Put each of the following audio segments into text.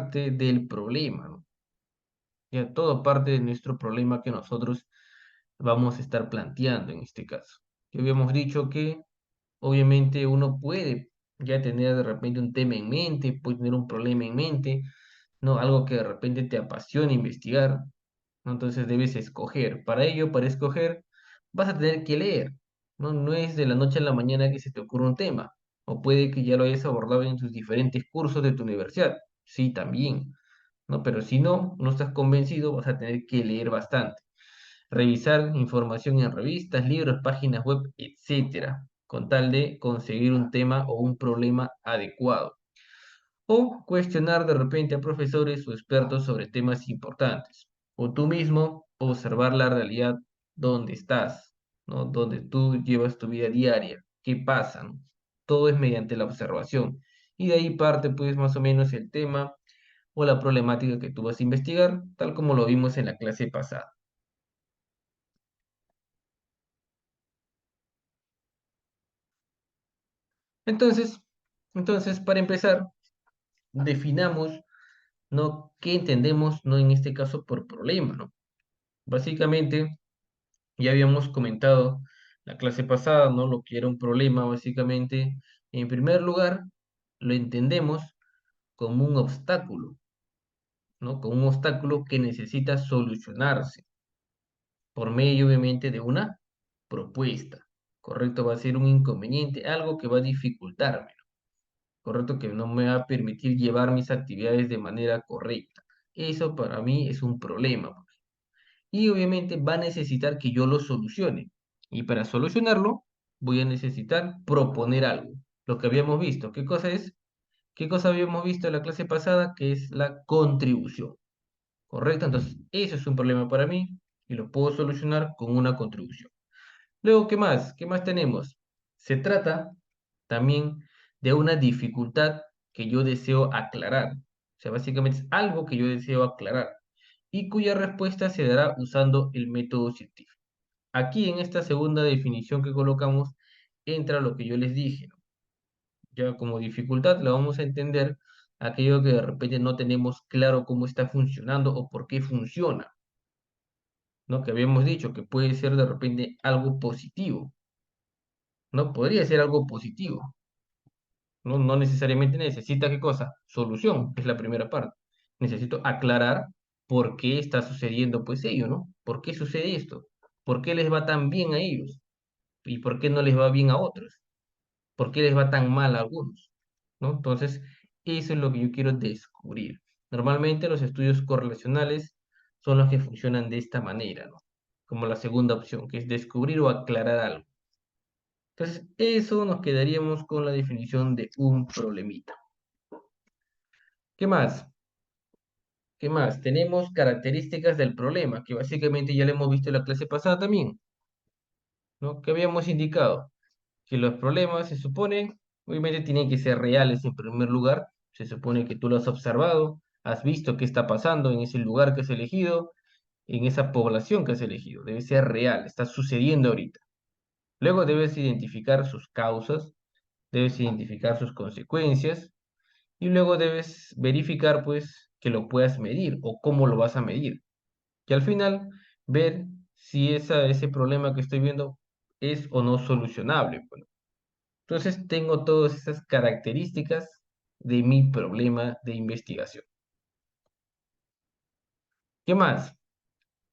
parte del problema, ¿no? Ya todo parte de nuestro problema que nosotros vamos a estar planteando en este caso. Ya habíamos dicho que obviamente uno puede ya tener de repente un tema en mente, puede tener un problema en mente, ¿no? Algo que de repente te apasiona investigar, ¿no? Entonces debes escoger. Para ello, para escoger, vas a tener que leer, ¿no? No es de la noche a la mañana que se te ocurre un tema, o puede que ya lo hayas abordado en tus diferentes cursos de tu universidad. Sí, también, ¿no? Pero si no estás convencido, vas a tener que leer bastante. Revisar información en revistas, libros, páginas web, etcétera, con tal de conseguir un tema o un problema adecuado. O cuestionar de repente a profesores o expertos sobre temas importantes. O tú mismo observar la realidad donde estás, ¿no? Donde tú llevas tu vida diaria. ¿Qué pasa, no? Todo es mediante la observación. Y de ahí parte pues más o menos el tema o la problemática que tú vas a investigar, tal como lo vimos en la clase pasada. Entonces, entonces, para empezar, definamos, ¿no? ¿Qué entendemos, no en este caso por problema, ¿no? Básicamente, ya habíamos comentado la clase pasada, ¿no? Lo que era un problema, básicamente, en primer lugar, lo entendemos como un obstáculo, ¿no? Como un obstáculo que necesita solucionarse por medio, obviamente, de una propuesta, ¿correcto? Va a ser un inconveniente, algo que va a dificultarme, ¿correcto? Que no me va a permitir llevar mis actividades de manera correcta. Eso para mí es un problema, pues. Y obviamente va a necesitar que yo lo solucione. Y para solucionarlo, voy a necesitar proponer algo. Lo que habíamos visto. ¿Qué cosa es? ¿Qué cosa habíamos visto en la clase pasada? Que es la contribución. ¿Correcto? Entonces, eso es un problema para mí y lo puedo solucionar con una contribución. Luego, ¿qué más? ¿Qué más tenemos? Se trata también de una dificultad que yo deseo aclarar. O sea, básicamente es algo que yo deseo aclarar y cuya respuesta se dará usando el método científico. Aquí en esta segunda definición que colocamos entra lo que yo les dije, ¿no? Ya como dificultad la vamos a entender aquello que de repente no tenemos claro cómo está funcionando o por qué funciona, ¿no? Que habíamos dicho que puede ser de repente algo positivo, ¿no? Podría ser algo positivo, ¿no? No necesariamente necesita, ¿qué cosa? Solución, que es la primera parte. Necesito aclarar por qué está sucediendo, pues ello, ¿no? ¿Por qué sucede esto? ¿Por qué les va tan bien a ellos? ¿Y por qué no les va bien a otros? ¿Por qué les va tan mal a algunos? ¿No? Entonces, eso es lo que yo quiero descubrir. Normalmente los estudios correlacionales son los que funcionan de esta manera, ¿no? Como la segunda opción, que es descubrir o aclarar algo. Entonces, eso nos quedaríamos con la definición de un problemita. ¿Qué más? ¿Qué más? Tenemos características del problema, que básicamente ya lo hemos visto en la clase pasada también, ¿no? Que habíamos indicado que los problemas se supone, obviamente tienen que ser reales en primer lugar, se supone que tú lo has observado, has visto qué está pasando en ese lugar que has elegido, en esa población que has elegido, debe ser real, está sucediendo ahorita. Luego debes identificar sus causas, debes identificar sus consecuencias y luego debes verificar pues que lo puedas medir o cómo lo vas a medir. Y al final ver si ese problema que estoy viendo es o no solucionable, pues. Entonces tengo todas esas características de mi problema de investigación. ¿Qué más?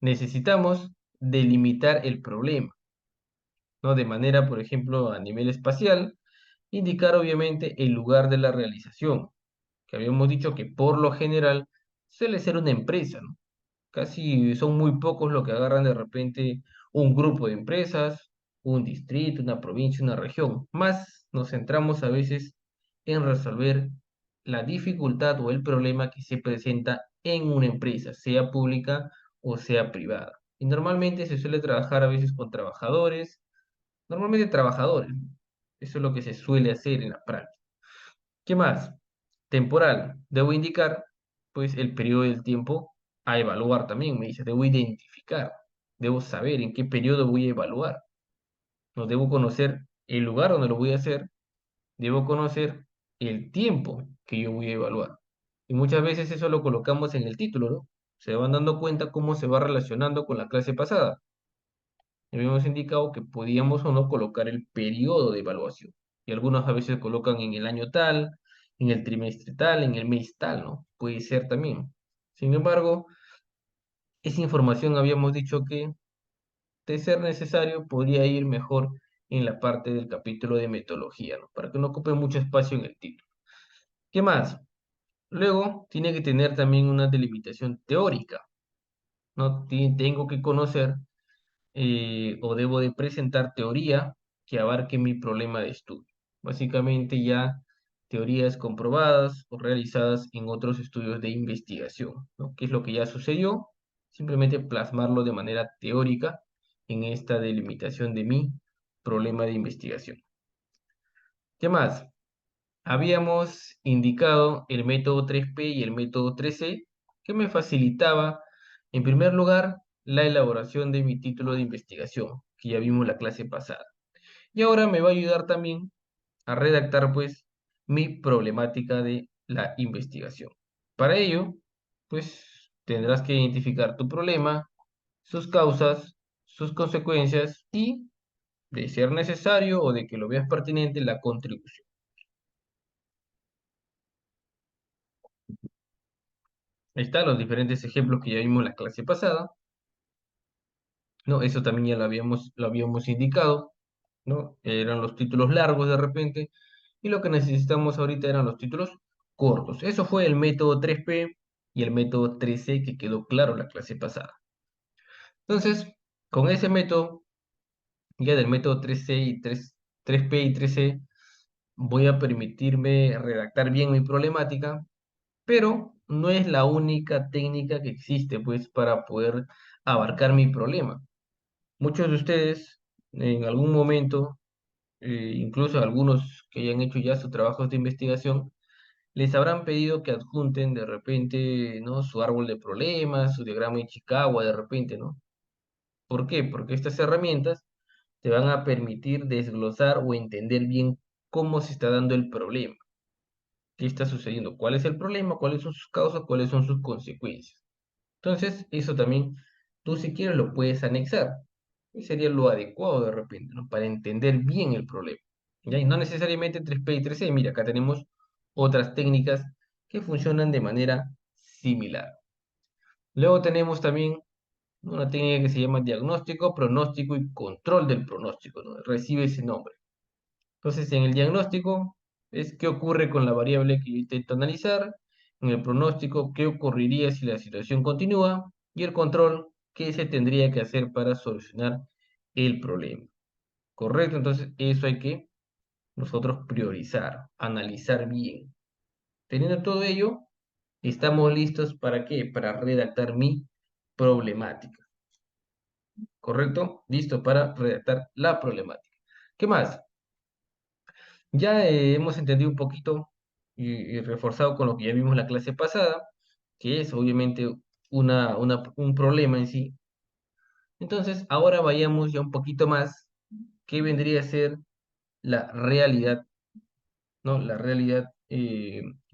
Necesitamos delimitar el problema, ¿no? De manera, por ejemplo, a nivel espacial, indicar obviamente el lugar de la realización, que habíamos dicho que por lo general suele ser una empresa, ¿no? Casi son muy pocos los que agarran de repente un grupo de empresas, un distrito, una provincia, una región. Más nos centramos a veces en resolver la dificultad o el problema que se presenta en una empresa, sea pública o sea privada. Y normalmente se suele trabajar a veces con trabajadores, normalmente trabajadores, ¿no? Eso es lo que se suele hacer en la práctica. ¿Qué más? Temporal. Debo indicar, pues, el periodo del tiempo a evaluar también. Me dice, debo identificar, debo saber en qué periodo voy a evaluar. No debo conocer el lugar donde lo voy a hacer, debo conocer el tiempo que yo voy a evaluar. Y muchas veces eso lo colocamos en el título, ¿no? Se van dando cuenta cómo se va relacionando con la clase pasada. Habíamos indicado que podíamos o no colocar el periodo de evaluación. Y algunos a veces colocan en el año tal, en el trimestre tal, en el mes tal, ¿no? Puede ser también. Sin embargo, esa información habíamos dicho que, de ser necesario, podría ir mejor en la parte del capítulo de metodología, ¿no? Para que no ocupe mucho espacio en el título. ¿Qué más? Luego, tiene que tener también una delimitación teórica, ¿no? Tengo que conocer o debo de presentar teoría que abarque mi problema de estudio. Básicamente ya teorías comprobadas o realizadas en otros estudios de investigación, ¿no? ¿Qué es lo que ya sucedió? Simplemente plasmarlo de manera teórica en esta delimitación de mi problema de investigación. ¿Qué más? Habíamos indicado el método 3P y el método 3C, que me facilitaba, en primer lugar, la elaboración de mi título de investigación, que ya vimos la clase pasada. Y ahora me va a ayudar también a redactar, pues, mi problemática de la investigación. Para ello, pues, tendrás que identificar tu problema, sus causas, sus consecuencias y, de ser necesario o de que lo veas pertinente, la contribución. Ahí están los diferentes ejemplos que ya vimos en la clase pasada, ¿no? Eso también ya lo habíamos indicado, ¿no? Eran los títulos largos de repente, y lo que necesitamos ahorita eran los títulos cortos. Eso fue el método 3P y el método 3C que quedó claro la clase pasada. Entonces, con ese método, ya del método 3C y 3P y 3C, voy a permitirme redactar bien mi problemática, pero no es la única técnica que existe, pues, para poder abarcar mi problema. Muchos de ustedes, en algún momento, incluso algunos que hayan hecho ya sus trabajos de investigación, les habrán pedido que adjunten de repente, ¿no? Su árbol de problemas, su diagrama de Chicago, de repente, ¿no? ¿Por qué? Porque estas herramientas te van a permitir desglosar o entender bien cómo se está dando el problema, qué está sucediendo, cuál es el problema, cuáles son sus causas, cuáles son sus consecuencias. Entonces, eso también tú si quieres lo puedes anexar. Y sería lo adecuado de repente, ¿no? Para entender bien el problema. ¿Ya? Y no necesariamente 3P y 3C. Mira, acá tenemos otras técnicas que funcionan de manera similar. Luego tenemos también una técnica que se llama diagnóstico, pronóstico y control del pronóstico, ¿no? Recibe ese nombre. Entonces, en el diagnóstico es qué ocurre con la variable que yo intento analizar, en el pronóstico, qué ocurriría si la situación continúa, y el control, qué se tendría que hacer para solucionar el problema. ¿Correcto? Entonces, eso hay que nosotros priorizar, analizar bien. Teniendo todo ello, estamos listos ¿para qué? Para redactar mi problemática. ¿Correcto? Listo para redactar la problemática. ¿Qué más? Ya hemos entendido un poquito y reforzado con lo que ya vimos en la clase pasada, que es obviamente un problema en sí. Entonces, ahora vayamos ya un poquito más, ¿qué vendría a ser la realidad, ¿no? La realidad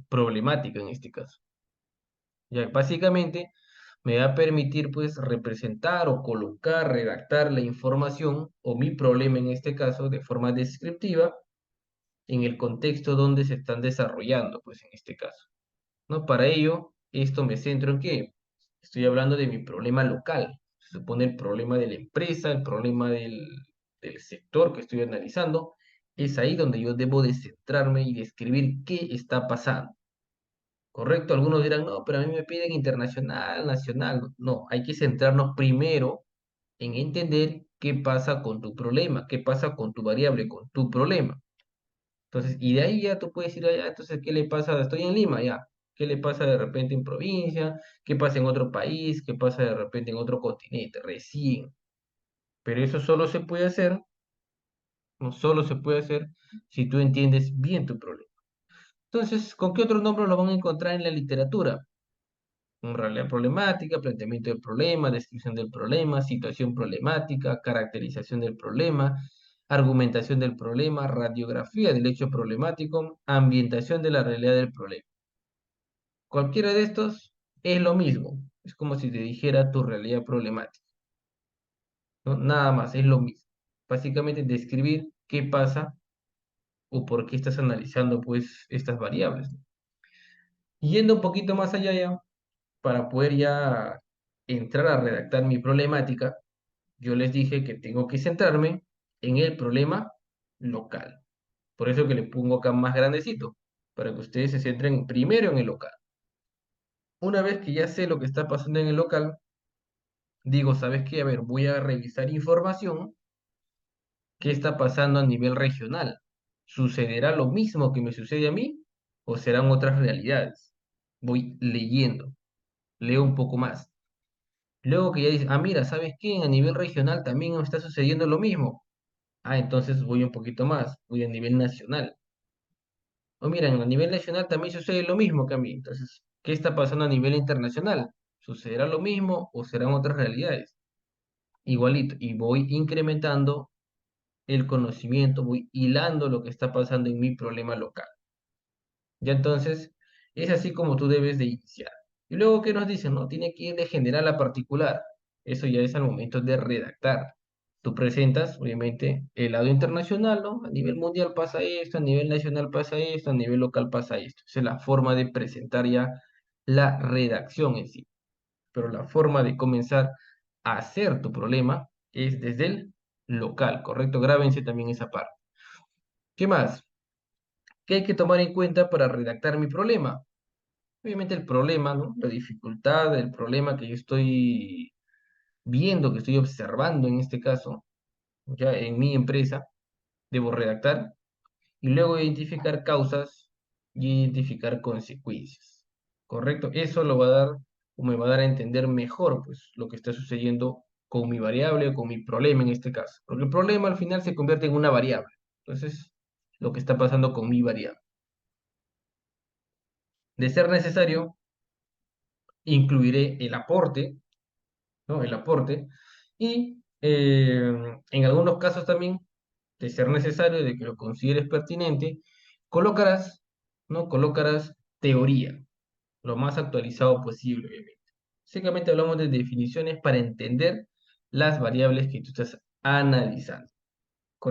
problemática en este caso. Ya, básicamente me va a permitir pues representar o colocar, redactar la información o mi problema en este caso de forma descriptiva en el contexto donde se están desarrollando, pues en este caso, ¿no? Para ello, esto me centro en qué. Estoy hablando de mi problema local. Se supone el problema de la empresa, el problema del sector que estoy analizando. Es ahí donde yo debo de centrarme y describir qué está pasando. ¿Correcto? Algunos dirán, no, pero a mí me piden internacional, nacional. No, hay que centrarnos primero en entender qué pasa con tu problema, qué pasa con tu variable, con tu problema. Entonces, y de ahí ya tú puedes ir allá, entonces, ¿qué le pasa? Estoy en Lima, ya. ¿Qué le pasa de repente en provincia? ¿Qué pasa en otro país? ¿Qué pasa de repente en otro continente? Recién. Pero eso solo se puede hacer, no solo se puede hacer si tú entiendes bien tu problema. Entonces, ¿con qué otros nombres lo van a encontrar en la literatura? Realidad problemática, planteamiento del problema, descripción del problema, situación problemática, caracterización del problema, argumentación del problema, radiografía del hecho problemático, ambientación de la realidad del problema. Cualquiera de estos es lo mismo. Es como si te dijera tu realidad problemática, ¿no? Nada más, es lo mismo. Básicamente describir qué pasa o por qué estás analizando pues estas variables, ¿no? Yendo un poquito más allá ya, para poder ya entrar a redactar mi problemática, yo les dije que tengo que centrarme en el problema local. Por eso que le pongo acá más grandecito, para que ustedes se centren primero en el local. Una vez que ya sé lo que está pasando en el local, digo, ¿sabes qué? A ver, voy a revisar información. ¿Qué está pasando a nivel regional? ¿Sucederá lo mismo que me sucede a mí o serán otras realidades? Voy leyendo, leo un poco más. Luego que ya dice, ah, mira, ¿sabes qué? A nivel regional también está sucediendo lo mismo. Ah, entonces voy un poquito más, voy a nivel nacional. O miren, a nivel nacional también sucede lo mismo que a mí. Entonces, ¿qué está pasando a nivel internacional? ¿Sucederá lo mismo o serán otras realidades? Igualito. Y voy incrementando el conocimiento, voy hilando lo que está pasando en mi problema local. Ya entonces, es así como tú debes de iniciar. Y luego, ¿qué nos dicen? No, tiene que ir de general a particular. Eso ya es al momento de redactar. Tú presentas, obviamente, el lado internacional, ¿no? A nivel mundial pasa esto, a nivel nacional pasa esto, a nivel local pasa esto. Esa es la forma de presentar ya la redacción en sí. Pero la forma de comenzar a hacer tu problema es desde el local, ¿correcto? Grábense también esa parte. ¿Qué más? ¿Qué hay que tomar en cuenta para redactar mi problema? Obviamente el problema, ¿no? La dificultad, el problema que yo estoy viendo, que estoy observando en este caso, ya en mi empresa, debo redactar y luego identificar causas y identificar consecuencias. ¿Correcto? Eso lo va a dar o me va a dar a entender mejor, pues, lo que está sucediendo con mi variable o con mi problema en este caso. Porque el problema al final se convierte en una variable. Entonces, lo que está pasando con mi variable. De ser necesario, incluiré el aporte, ¿no? El aporte. Y en algunos casos también, de ser necesario, de que lo consideres pertinente, colocarás, ¿no? Colocarás teoría, lo más actualizado posible, obviamente. Básicamente hablamos de definiciones para entender las variables que tú estás analizando.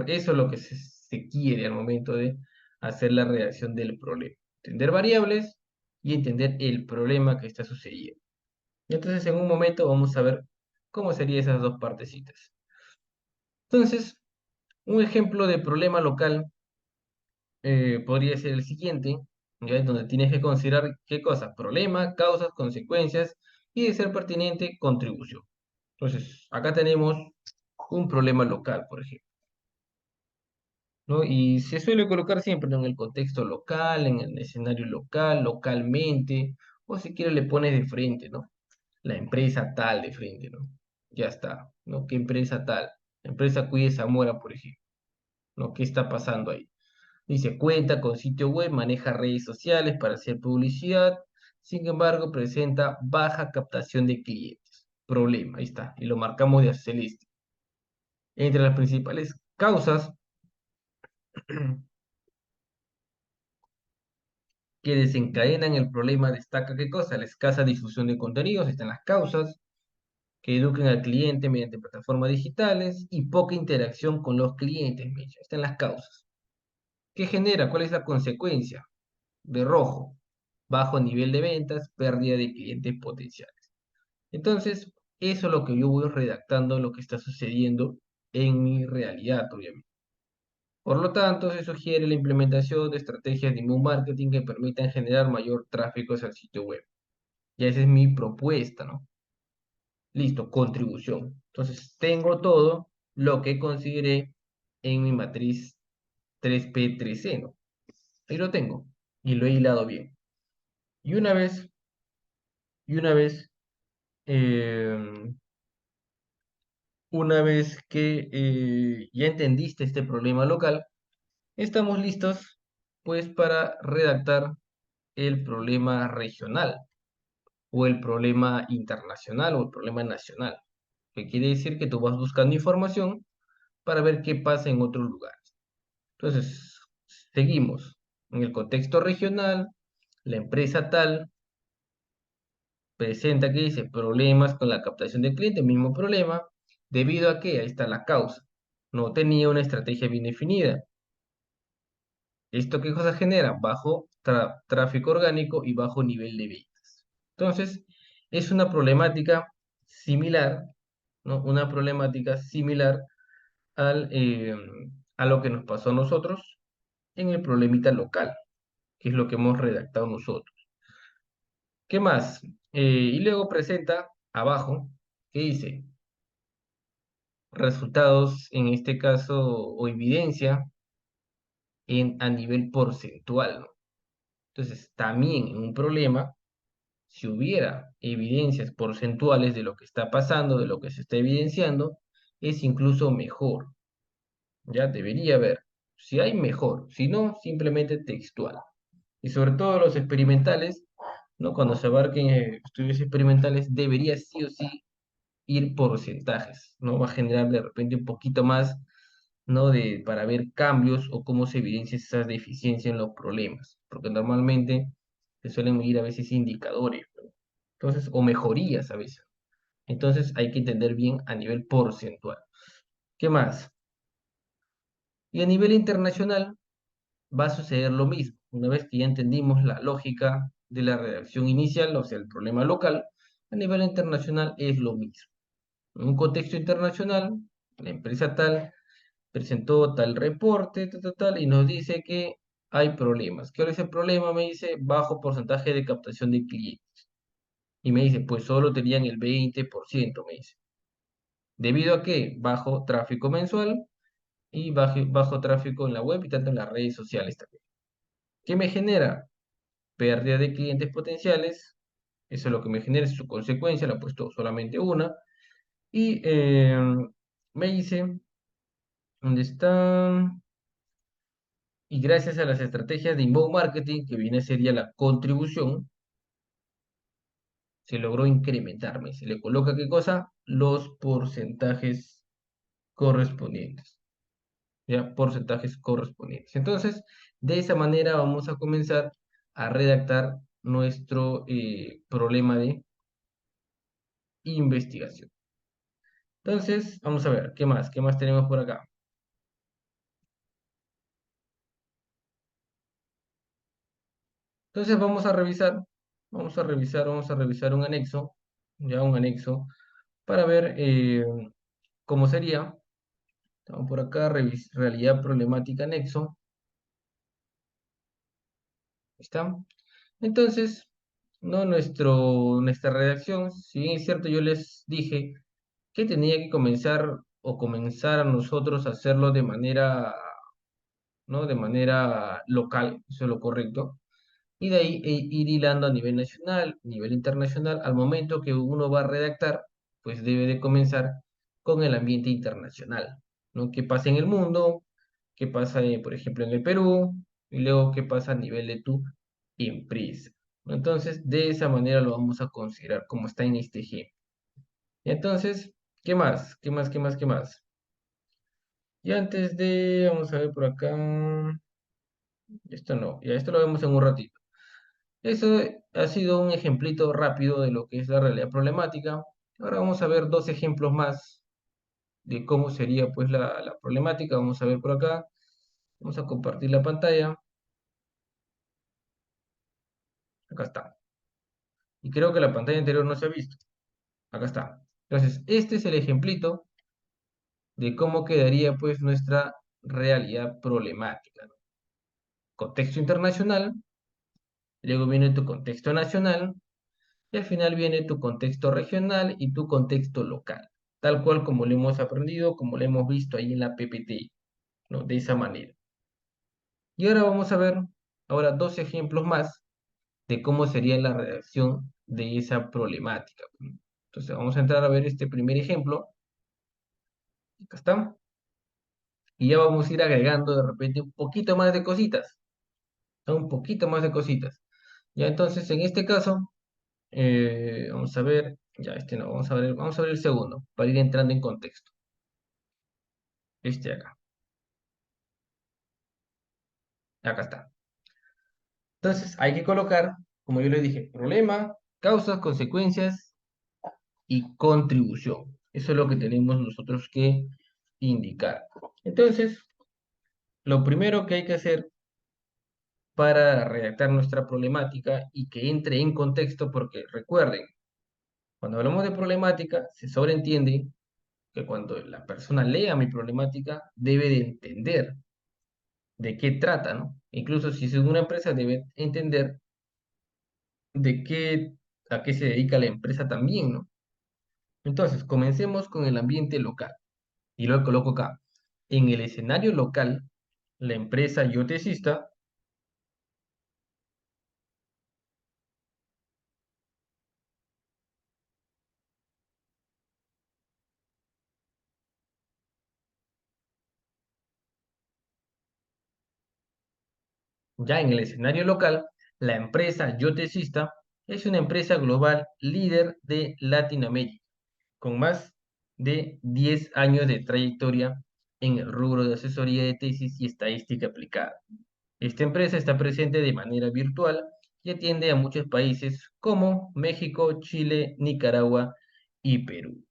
Eso es lo que se quiere al momento de hacer la redacción del problema. Entender variables y entender el problema que está sucediendo. Y entonces en un momento vamos a ver cómo serían esas dos partecitas. Entonces, un ejemplo de problema local podría ser el siguiente, ¿ya? En donde tienes que considerar qué cosas, problema, causas, consecuencias y de ser pertinente, contribución. Entonces, acá tenemos un problema local, por ejemplo, ¿no? Y se suele colocar siempre, ¿no? En el contexto local, en el escenario local, localmente, o si quieres le pones de frente, ¿no? La empresa tal de frente, ¿no? Ya está, ¿no? ¿Qué empresa tal? La empresa Cuide Zamora, por ejemplo, ¿no? ¿Qué está pasando ahí? Dice, cuenta con sitio web, maneja redes sociales para hacer publicidad, sin embargo, presenta baja captación de clientes. Problema, ahí está, y lo marcamos de azul celeste. Entre las principales causas que desencadenan el problema destaca qué cosa, la escasa difusión de contenidos, están las causas, que eduquen al cliente mediante plataformas digitales y poca interacción con los clientes, Micha. Están las causas. ¿Qué genera? ¿Cuál es la consecuencia? De rojo, bajo nivel de ventas, pérdida de clientes potenciales. Entonces, eso es lo que yo voy redactando, lo que está sucediendo en mi realidad, obviamente. Por lo tanto, se sugiere la implementación de estrategias de email marketing que permitan generar mayor tráfico hacia el sitio web. Ya esa es mi propuesta, ¿no? Listo, contribución. Entonces, tengo todo lo que consideré en mi matriz 3P3C, ¿no? Ahí lo tengo y lo he hilado bien. Y una vez, y una vez, eh, una vez que ya entendiste este problema local, estamos listos, pues, para redactar el problema regional o el problema internacional o el problema nacional. Que quiere decir que tú vas buscando información para ver qué pasa en otros lugares. Entonces, seguimos. En el contexto regional, la empresa tal presenta que dice problemas con la captación de cliente, mismo problema, debido a que, ahí está la causa, no tenía una estrategia bien definida. ¿Esto qué cosa genera? Bajo tráfico orgánico y bajo nivel de ventas. Entonces, es una problemática similar, ¿no? Una problemática similar al, a lo que nos pasó a nosotros en el problemita local, que es lo que hemos redactado nosotros. ¿Qué más? Y luego presenta abajo, que dice, resultados, en este caso, o evidencia a nivel porcentual, ¿no? Entonces, también en un problema, si hubiera evidencias porcentuales de lo que está pasando, de lo que se está evidenciando, es incluso mejor. Ya debería haber. Si hay, mejor. Si no, simplemente textual. Y sobre todo los experimentales, ¿no? Cuando se abarquen estudios experimentales, debería sí o sí ir porcentajes, ¿no? Va a generar de repente un poquito más, ¿no? Para ver cambios o cómo se evidencia esa deficiencia en los problemas, porque normalmente se suelen medir a veces indicadores, ¿no? Entonces, o mejorías a veces. Entonces hay que entender bien a nivel porcentual. ¿Qué más? Y a nivel internacional va a suceder lo mismo. Una vez que ya entendimos la lógica de la redacción inicial, o sea, el problema local, a nivel internacional es lo mismo. En un contexto internacional, la empresa tal presentó tal reporte, tal, tal, tal, y nos dice que hay problemas. ¿Qué es el problema? Me dice bajo porcentaje de captación de clientes. Y me dice, pues solo tenían el 20%, me dice. ¿Debido a qué? Bajo tráfico mensual y bajo tráfico en la web y tanto en las redes sociales también. ¿Qué me genera? Pérdida de clientes potenciales. Eso es lo que me genera, es su consecuencia, le he puesto solamente una. Y me dice, ¿dónde está? Y gracias a las estrategias de inbound marketing, que viene sería la contribución, se logró incrementarme. Se le coloca qué cosa? Los porcentajes correspondientes. ¿Ya? Porcentajes correspondientes. Entonces, de esa manera vamos a comenzar a redactar nuestro problema de investigación. Entonces, vamos a ver, ¿qué más? ¿Qué más tenemos por acá? Entonces, vamos a revisar un anexo, ya un anexo, para ver cómo sería. Estamos por acá, realidad problemática anexo. ¿Está? Entonces, no nuestra redacción, si bien es cierto, yo les dije que tenía que comenzar o comenzar a nosotros a hacerlo de manera, ¿no? De manera local, eso es lo correcto. Y de ahí ir hilando a nivel nacional, nivel internacional, al momento que uno va a redactar, pues debe de comenzar con el ambiente internacional, ¿no? ¿Qué pasa en el mundo? ¿Qué pasa, por ejemplo, en el Perú? Y luego, ¿qué pasa a nivel de tu empresa? Entonces, de esa manera lo vamos a considerar como está en este ejemplo. Entonces, ¿qué más? ¿Qué más? ¿Qué más? ¿Qué más? Y antes de, vamos a ver por acá, esto no, ya esto lo vemos en un ratito. Eso ha sido un ejemplito rápido de lo que es la realidad problemática. Ahora vamos a ver dos ejemplos más de cómo sería pues la problemática. Vamos a ver por acá. Vamos a compartir la pantalla. Acá está. Y creo que la pantalla anterior no se ha visto. Acá está. Entonces, este es el ejemplito de cómo quedaría pues nuestra realidad problemática, ¿no? Contexto internacional, luego viene tu contexto nacional, y al final viene tu contexto regional y tu contexto local, tal cual como lo hemos aprendido, como lo hemos visto ahí en la PPT, ¿no? De esa manera. Y ahora vamos a ver ahora dos ejemplos más de cómo sería la redacción de esa problemática. Entonces vamos a entrar a ver este primer ejemplo. Acá está. Y ya vamos a ir agregando de repente un poquito más de cositas, ¿no? Un poquito más de cositas. Ya entonces en este caso, vamos a ver, ya este no, vamos a ver el segundo, para ir entrando en contexto. Este de acá. Acá está. Entonces hay que colocar, como yo le dije, problema, causas, consecuencias y contribución. Eso es lo que tenemos nosotros que indicar. Entonces, lo primero que hay que hacer para redactar nuestra problemática y que entre en contexto, porque recuerden, cuando hablamos de problemática, se sobreentiende que cuando la persona lea mi problemática, debe de entender de qué trata, ¿no? Incluso si es una empresa, debe entender de qué, a qué se dedica la empresa también, ¿no? Entonces, comencemos con el ambiente local. Y lo coloco acá. En el escenario local, la empresa yotecista, ya en el escenario local, la empresa yotecista es una empresa global líder de Latinoamérica, con más de 10 años de trayectoria en el rubro de asesoría de tesis y estadística aplicada. Esta empresa está presente de manera virtual y atiende a muchos países como México, Chile, Nicaragua y Perú.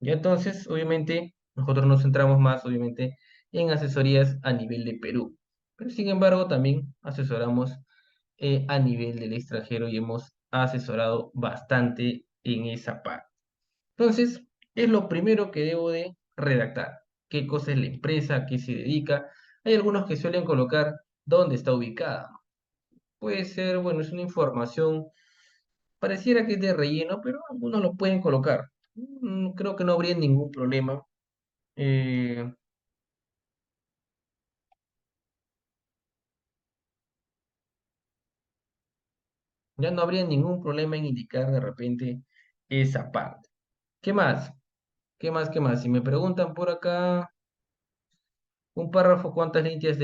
Y entonces, obviamente, nosotros nos centramos más, obviamente, en asesorías a nivel de Perú. Pero sin embargo, también asesoramos a nivel del extranjero y hemos asesorado bastante en esa parte. Entonces, es lo primero que debo de redactar. ¿Qué cosa es la empresa? ¿A qué se dedica? Hay algunos que suelen colocar dónde está ubicada. Puede ser, bueno, es una información, pareciera que es de relleno, pero algunos lo pueden colocar. Creo que no habría ningún problema. Eh, ya no habría ningún problema en indicar de repente esa parte. ¿Qué más? ¿Qué más? ¿Qué más? Si me preguntan por acá, un párrafo, cuántas líneas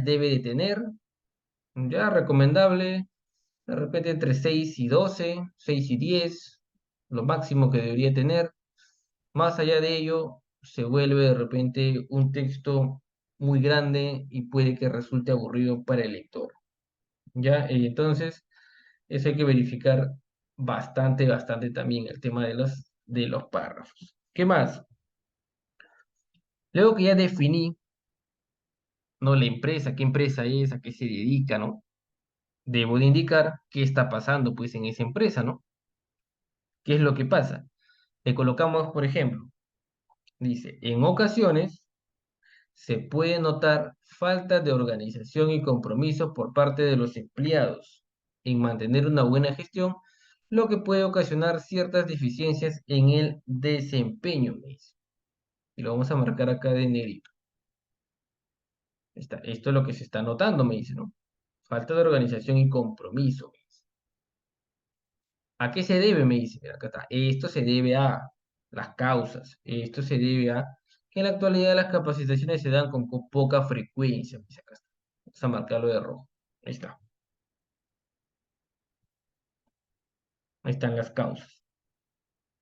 debe de tener? Ya, recomendable, de repente entre 6 y 12, 6 y 10, lo máximo que debería tener. Más allá de ello, se vuelve de repente un texto muy grande y puede que resulte aburrido para el lector. ¿Ya? Entonces, eso hay que verificar bastante, bastante también el tema de los párrafos. ¿Qué más? Luego que ya definí, ¿no? La empresa, qué empresa es, a qué se dedica, ¿no? Debo de indicar qué está pasando, pues, en esa empresa, ¿no? ¿Qué es lo que pasa? Le colocamos, por ejemplo, dice, en ocasiones se puede notar falta de organización y compromiso por parte de los empleados en mantener una buena gestión, lo que puede ocasionar ciertas deficiencias en el desempeño, me dice. Y lo vamos a marcar acá de negrito. Esto es lo que se está notando, me dice, ¿no? Falta de organización y compromiso, me dice. ¿A qué se debe? Me dice, mira, acá está. Esto se debe a las causas. Esto se debe a que en la actualidad las capacitaciones se dan con poca frecuencia. Me dice, acá está. Vamos a marcarlo de rojo. Ahí está. Ahí están las causas.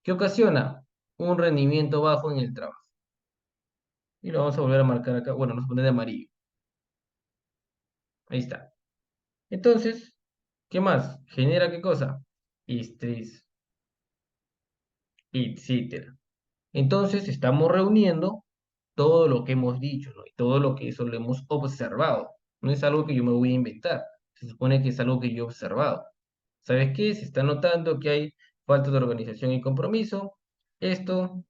¿Qué ocasiona? Un rendimiento bajo en el trabajo. Y lo vamos a volver a marcar acá. Bueno, nos pone de amarillo. Ahí está. Entonces, ¿qué más? ¿Genera qué cosa? Estrés, etcétera. Entonces, estamos reuniendo todo lo que hemos dicho, ¿no? Y todo lo que eso lo hemos observado. No es algo que yo me voy a inventar. Se supone que es algo que yo he observado. ¿Sabes qué? Se está notando que hay falta de organización y compromiso. Esto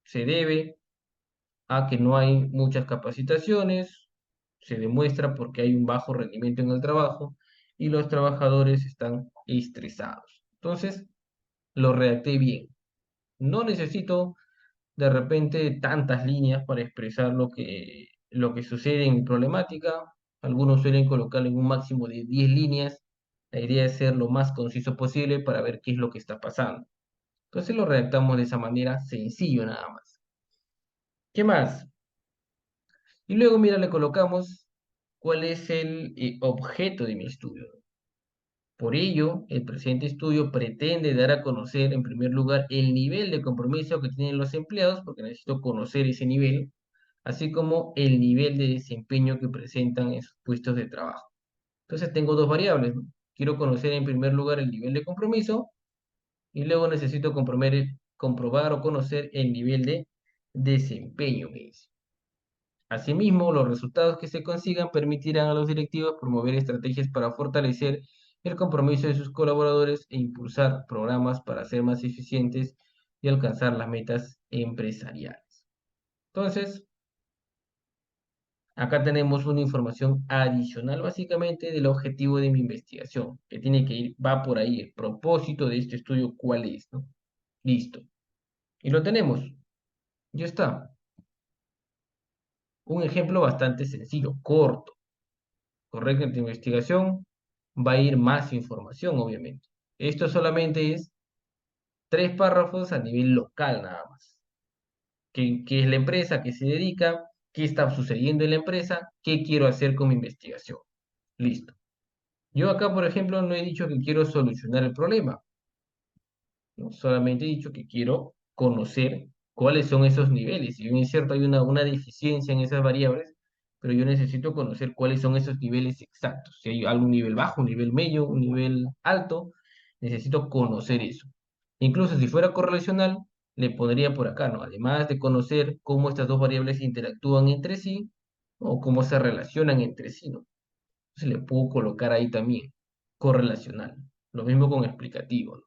se debe a que no hay muchas capacitaciones. Se demuestra porque hay un bajo rendimiento en el trabajo y los trabajadores están estresados. Entonces, lo redacté bien. No necesito de repente tantas líneas para expresar lo que sucede en mi problemática. Algunos suelen colocarle un máximo de 10 líneas. La idea es ser lo más conciso posible para ver qué es lo que está pasando. Entonces lo redactamos de esa manera, sencillo nada más. ¿Qué más? Y luego, mira, le colocamos cuál es el objeto de mi estudio. Por ello, el presente estudio pretende dar a conocer, en primer lugar, el nivel de compromiso que tienen los empleados, porque necesito conocer ese nivel, así como el nivel de desempeño que presentan en sus puestos de trabajo. Entonces tengo dos variables, ¿no? Quiero conocer en primer lugar el nivel de compromiso y luego necesito comprobar o conocer el nivel de desempeño, me dice. Asimismo, los resultados que se consigan permitirán a los directivos promover estrategias para fortalecer el compromiso de sus colaboradores e impulsar programas para ser más eficientes y alcanzar las metas empresariales. Entonces, acá tenemos una información adicional básicamente del objetivo de mi investigación, que tiene que ir, va por ahí, el propósito de este estudio, ¿cuál es? ¿No? Listo. Y lo tenemos. Ya está. Un ejemplo bastante sencillo, corto. Correcto, en tu investigación va a ir más información, obviamente. Esto solamente es 3 párrafos a nivel local nada más. ¿Qué es la empresa? ¿Qué se dedica? ¿Qué está sucediendo en la empresa? ¿Qué quiero hacer con mi investigación? Listo. Yo acá, por ejemplo, no he dicho que quiero solucionar el problema, ¿no? Solamente he dicho que quiero conocer cuáles son esos niveles. Si bien es cierto, hay una deficiencia en esas variables, pero yo necesito conocer cuáles son esos niveles exactos. Si hay algún nivel bajo, un nivel medio, un nivel alto, necesito conocer eso. Incluso si fuera correlacional, le pondría por acá, ¿no? Además de conocer cómo estas dos variables interactúan entre sí, o cómo se relacionan entre sí, ¿no? Entonces le puedo colocar ahí también correlacional. Lo mismo con explicativo, ¿no?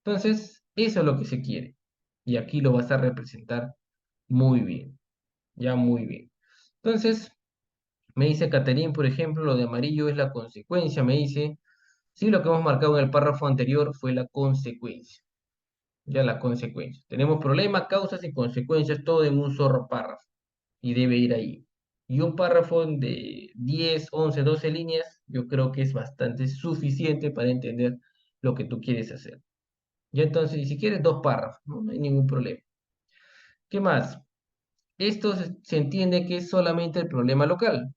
Entonces, eso es lo que se quiere. Y aquí lo vas a representar muy bien, ya muy bien. Entonces, me dice Caterín, por ejemplo, lo de amarillo es la consecuencia, me dice, sí, lo que hemos marcado en el párrafo anterior fue la consecuencia, ya la consecuencia. Tenemos problemas, causas y consecuencias, todo en un solo párrafo, y debe ir ahí. Y un párrafo de 10, 11, 12 líneas, yo creo que es bastante suficiente para entender lo que tú quieres hacer. Ya entonces, y si quieres 2 párrafos, ¿no? No hay ningún problema. ¿Qué más? Esto se entiende que es solamente el problema local.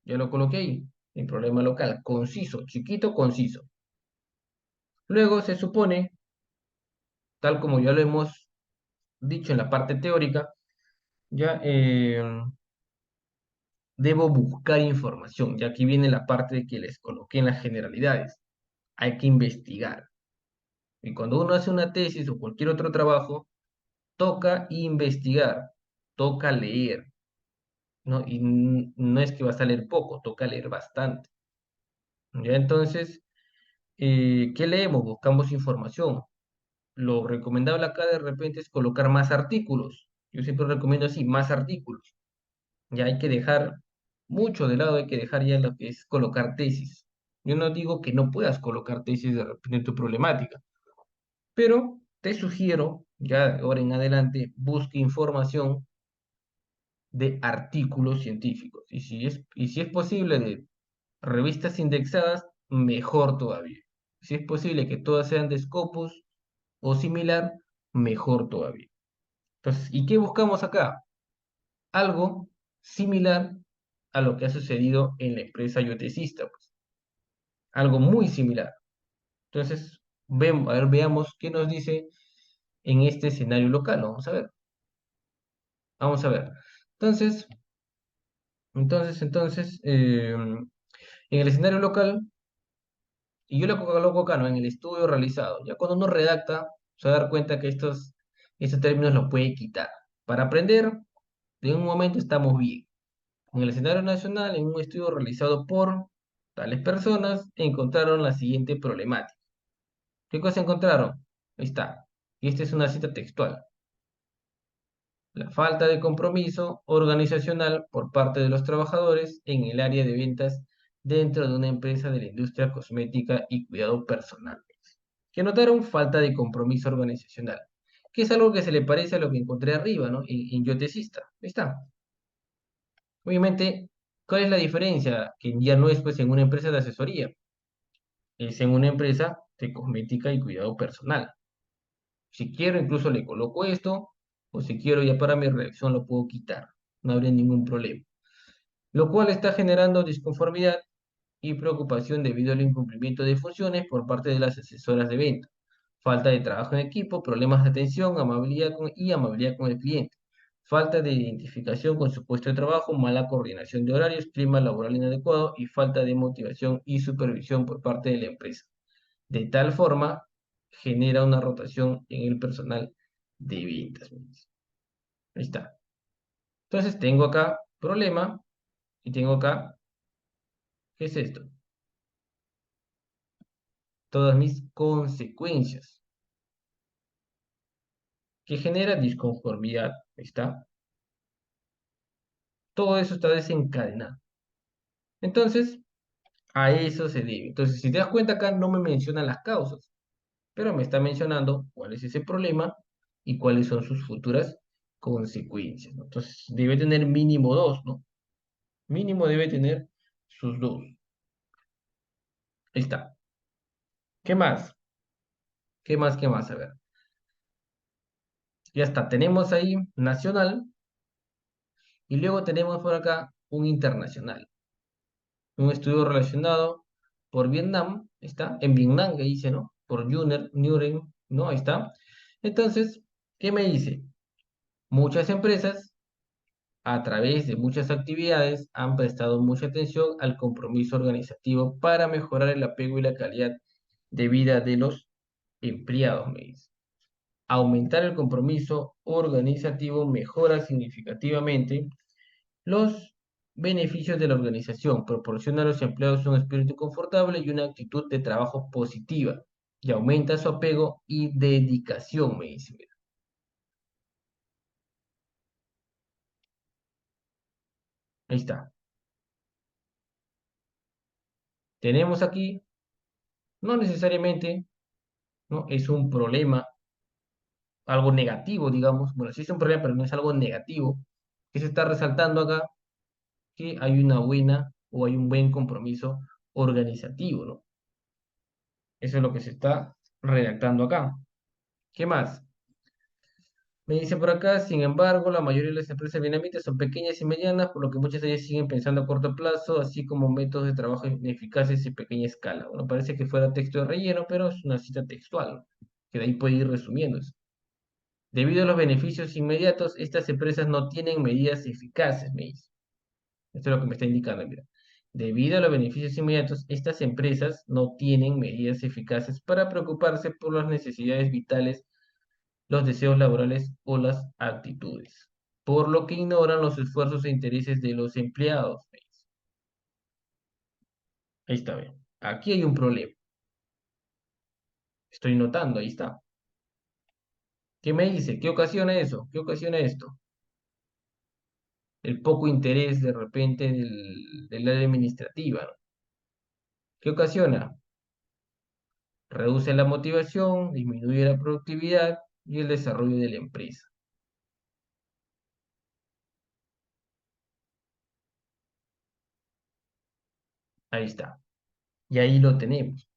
Ya lo coloqué ahí. El problema local, conciso, chiquito, conciso. Luego se supone, tal como ya lo hemos dicho en la parte teórica, ya debo buscar información. Ya aquí viene la parte de que les coloqué en las generalidades. Hay que investigar. Y cuando uno hace una tesis o cualquier otro trabajo, toca investigar, toca leer, ¿no? Y no es que vas a leer poco, toca leer bastante. Ya entonces, ¿qué leemos? Buscamos información. Lo recomendable acá de repente es colocar más artículos. Yo siempre recomiendo así, más artículos. Ya hay que dejar mucho de lado, hay que dejar ya lo que es colocar tesis. Yo no digo que no puedas colocar tesis de repente en tu problemática, pero te sugiero, ya de ahora en adelante, busque información de artículos científicos. Y si es posible de revistas indexadas, mejor todavía. Si es posible que todas sean de Scopus o similar, mejor todavía. Entonces, ¿y qué buscamos acá? Algo similar a lo que ha sucedido en la empresa Yotecista, pues. Algo muy similar. Entonces, a ver, veamos qué nos dice en este escenario local. Vamos a ver. Vamos a ver. Entonces, en el escenario local, y yo lo coloco acá, ¿no? En el estudio realizado. Ya cuando uno redacta, se va a dar cuenta que estos términos los puede quitar. Para aprender, de un momento estamos bien. En el escenario nacional, en un estudio realizado por tales personas, encontraron la siguiente problemática. ¿Qué cosa encontraron? Ahí está. Y esta es una cita textual. La falta de compromiso organizacional por parte de los trabajadores en el área de ventas dentro de una empresa de la industria cosmética y cuidado personal. Que notaron falta de compromiso organizacional, que es algo que se le parece a lo que encontré arriba, ¿no? En Yotecista. Ahí está. Obviamente, ¿cuál es la diferencia? Que ya no es pues en una empresa de asesoría, es en una empresa de cosmética y cuidado personal. Si quiero, incluso le coloco esto, o si quiero ya para mi redacción lo puedo quitar, no habría ningún problema. Lo cual está generando disconformidad y preocupación debido al incumplimiento de funciones por parte de las asesoras de venta, falta de trabajo en equipo, problemas de atención, amabilidad y amabilidad con el cliente, falta de identificación con su puesto de trabajo, mala coordinación de horarios, clima laboral inadecuado y falta de motivación y supervisión por parte de la empresa. De tal forma, genera una rotación en el personal de ventas. Me dice. Ahí está. Entonces tengo acá problema y tengo acá, ¿qué es esto? Todas mis consecuencias, que genera disconformidad. Ahí está. Todo eso está desencadenado. Entonces, a eso se debe. Entonces, si te das cuenta acá, no me mencionan las causas, pero me está mencionando cuál es ese problema y cuáles son sus futuras consecuencias, ¿no? Entonces, debe tener mínimo dos, ¿no? Mínimo debe tener sus dos. Ahí está. ¿Qué más? ¿Qué más? ¿Qué más? A ver. Ya está. Tenemos ahí nacional y luego tenemos por acá un internacional. Un estudio relacionado por Vietnam, está, en Vietnam que dice, ¿no? Por Nuren, ¿no? Ahí está. Entonces, ¿qué me dice? Muchas empresas, a través de muchas actividades, han prestado mucha atención al compromiso organizativo para mejorar el apego y la calidad de vida de los empleados, me dice. Aumentar el compromiso organizativo mejora significativamente los beneficios de la organización. Proporciona a los empleados un espíritu confortable y una actitud de trabajo positiva. Y aumenta su apego y dedicación, me dice. Mira. Ahí está. Tenemos aquí, no necesariamente, ¿no? Es un problema, algo negativo, digamos. Bueno, sí es un problema, pero no es algo negativo. Que se está resaltando acá que hay una buena o hay un buen compromiso organizativo, ¿no? Eso es lo que se está redactando acá. ¿Qué más? Me dice por acá, sin embargo, la mayoría de las empresas vietnamitas son pequeñas y medianas, por lo que muchas de ellas siguen pensando a corto plazo, así como métodos de trabajo ineficaces y pequeña escala. Bueno, parece que fuera texto de relleno, pero es una cita textual, ¿no? Que de ahí puede ir resumiéndose. Debido a los beneficios inmediatos, estas empresas no tienen medidas eficaces, me dice. Esto es lo que me está indicando, mira. Debido a los beneficios inmediatos, estas empresas no tienen medidas eficaces para preocuparse por las necesidades vitales, los deseos laborales o las actitudes, por lo que ignoran los esfuerzos e intereses de los empleados. Ahí está bien. Aquí hay un problema. Estoy notando, ahí está. ¿Qué me dice? ¿Qué ocasiona eso? ¿Qué ocasiona esto? El poco interés de repente del área administrativa, ¿no? ¿Qué ocasiona? Reduce la motivación, disminuye la productividad y el desarrollo de la empresa. Ahí está. Y ahí lo tenemos.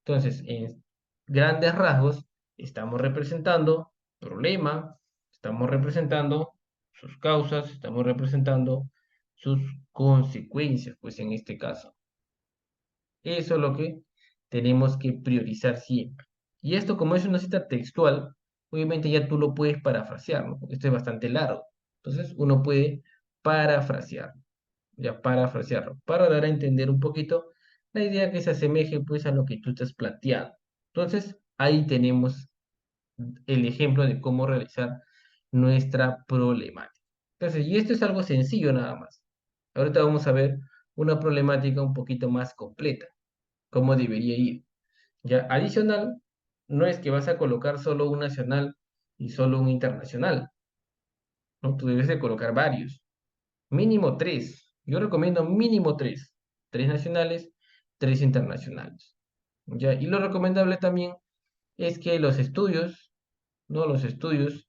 Entonces, en grandes rasgos, estamos representando problema, estamos representando sus causas, estamos representando sus consecuencias, pues en este caso. Eso es lo que tenemos que priorizar siempre. Y esto, como es una cita textual, obviamente ya tú lo puedes parafrasear, ¿no? Porque esto es bastante largo. Entonces, uno puede parafrasear, ya parafrasearlo, para dar a entender un poquito la idea que se asemeje pues a lo que tú estás planteando. Entonces, ahí tenemos el ejemplo de cómo realizar nuestra problemática. Entonces, y esto es algo sencillo nada más. Ahorita vamos a ver una problemática un poquito más completa, cómo debería ir. Ya, adicional, no es que vas a colocar solo un nacional y solo un internacional, ¿no? Tú debes de colocar varios. Mínimo tres. Yo recomiendo mínimo tres. Tres nacionales, tres internacionales. ¿Ya? Y lo recomendable también es que los estudios, ¿no? Los estudios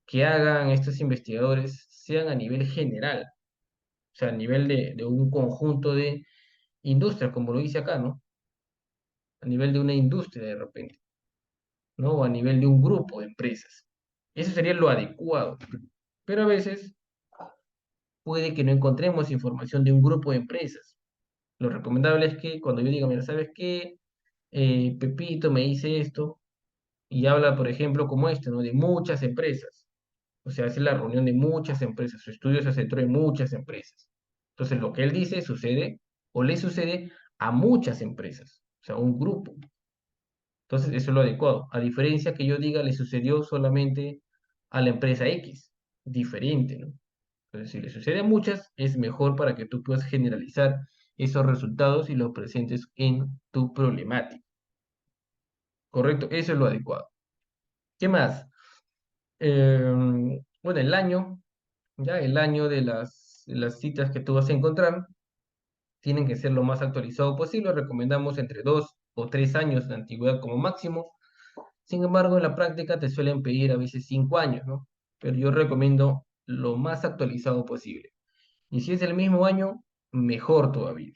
que hagan estos investigadores sean a nivel general. O sea, a nivel de un conjunto de industrias, como lo dice acá, ¿no? A nivel de una industria de repente, ¿no? O a nivel de un grupo de empresas. Eso sería lo adecuado. Pero a veces puede que no encontremos información de un grupo de empresas. Lo recomendable es que cuando yo diga, mira, ¿sabes qué? Pepito me dice esto y habla, por ejemplo, como este, ¿no? De muchas empresas. O sea, hace la reunión de muchas empresas, su estudio se centró en muchas empresas. Entonces, lo que él dice sucede o le sucede a muchas empresas, o sea, un grupo. Entonces, eso es lo adecuado. A diferencia que yo diga, le sucedió solamente a la empresa X, diferente, ¿no? Entonces, si le sucede a muchas, es mejor para que tú puedas generalizar esos resultados y los presentes en tu problemática. ¿Correcto? Eso es lo adecuado. ¿Qué más? Bueno, el año, ya el año de las citas que tú vas a encontrar, tienen que ser lo más actualizado posible. Recomendamos entre 2 o 3 años de antigüedad como máximo. Sin embargo, en la práctica te suelen pedir a veces 5 años, ¿no? Pero yo recomiendo lo más actualizado posible. Y si es el mismo año, mejor todavía.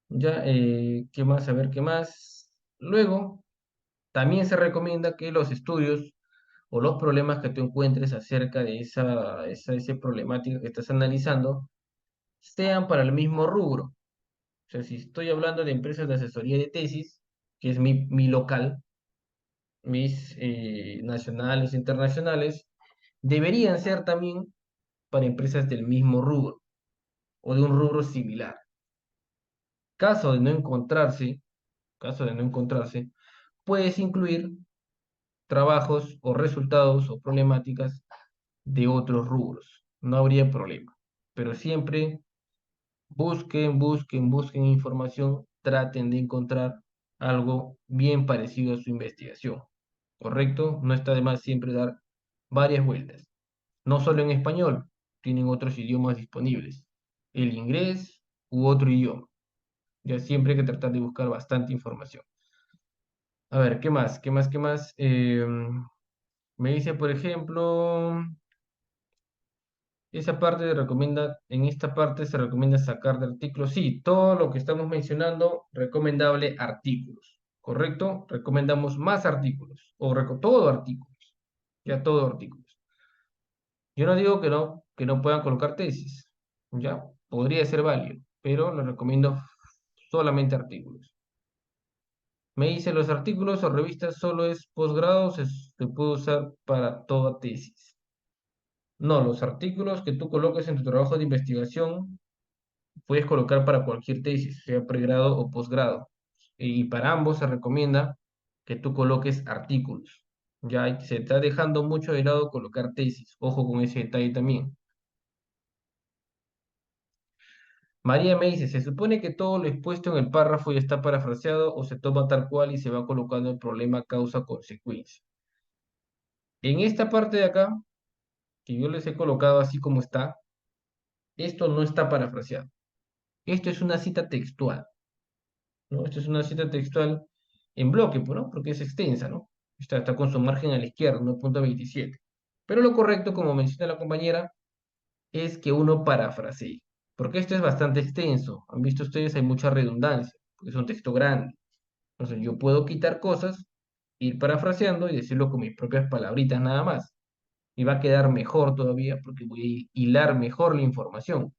Ya, ¿qué más? A ver, ¿qué más? Luego, también se recomienda que los estudios o los problemas que tú encuentres acerca de esa problemática que estás analizando sean para el mismo rubro. O sea, si estoy hablando de empresas de asesoría de tesis, que es mi local, mis nacionales, internacionales, deberían ser también para empresas del mismo rubro o de un rubro similar. Caso de no encontrarse, caso de no encontrarse, puedes incluir trabajos o resultados o problemáticas de otros rubros. No habría problema. Pero siempre busquen información, traten de encontrar algo bien parecido a su investigación. ¿Correcto? No está de más siempre dar varias vueltas. No solo en español, tienen otros idiomas disponibles. El inglés u otro idioma. Ya siempre hay que tratar de buscar bastante información. A ver, ¿qué más? ¿Qué más? ¿Qué más? Me dice, por ejemplo, esa parte en esta parte se recomienda sacar de artículos. Sí, todo lo que estamos mencionando, recomendable artículos, ¿correcto? Recomendamos más artículos, o todo artículos, ya todo artículos. Yo no digo que no puedan colocar tesis, ya, podría ser válido, pero les recomiendo solamente artículos. Me dice, los artículos o revistas solo es posgrado, se puede usar para toda tesis. No, los artículos que tú coloques en tu trabajo de investigación puedes colocar para cualquier tesis, sea pregrado o posgrado. Y para ambos se recomienda que tú coloques artículos. Ya se está dejando mucho de lado colocar tesis. Ojo con ese detalle también. María me dice, se supone que todo lo expuesto en el párrafo ya está parafraseado o se toma tal cual y se va colocando el problema causa-consecuencia. En esta parte de acá, que yo les he colocado así como está, esto no está parafraseado. Esto es una cita textual, ¿no? Esto es una cita textual en bloque, pues, ¿no? Porque es extensa, ¿no? Está con su margen a la izquierda, 1.27. Pero lo correcto, como menciona la compañera, es que uno parafrasee, porque esto es bastante extenso. Han visto ustedes, hay mucha redundancia, porque es un texto grande. Entonces yo puedo quitar cosas, ir parafraseando y decirlo con mis propias palabritas nada más. Y va a quedar mejor todavía porque voy a hilar mejor la información.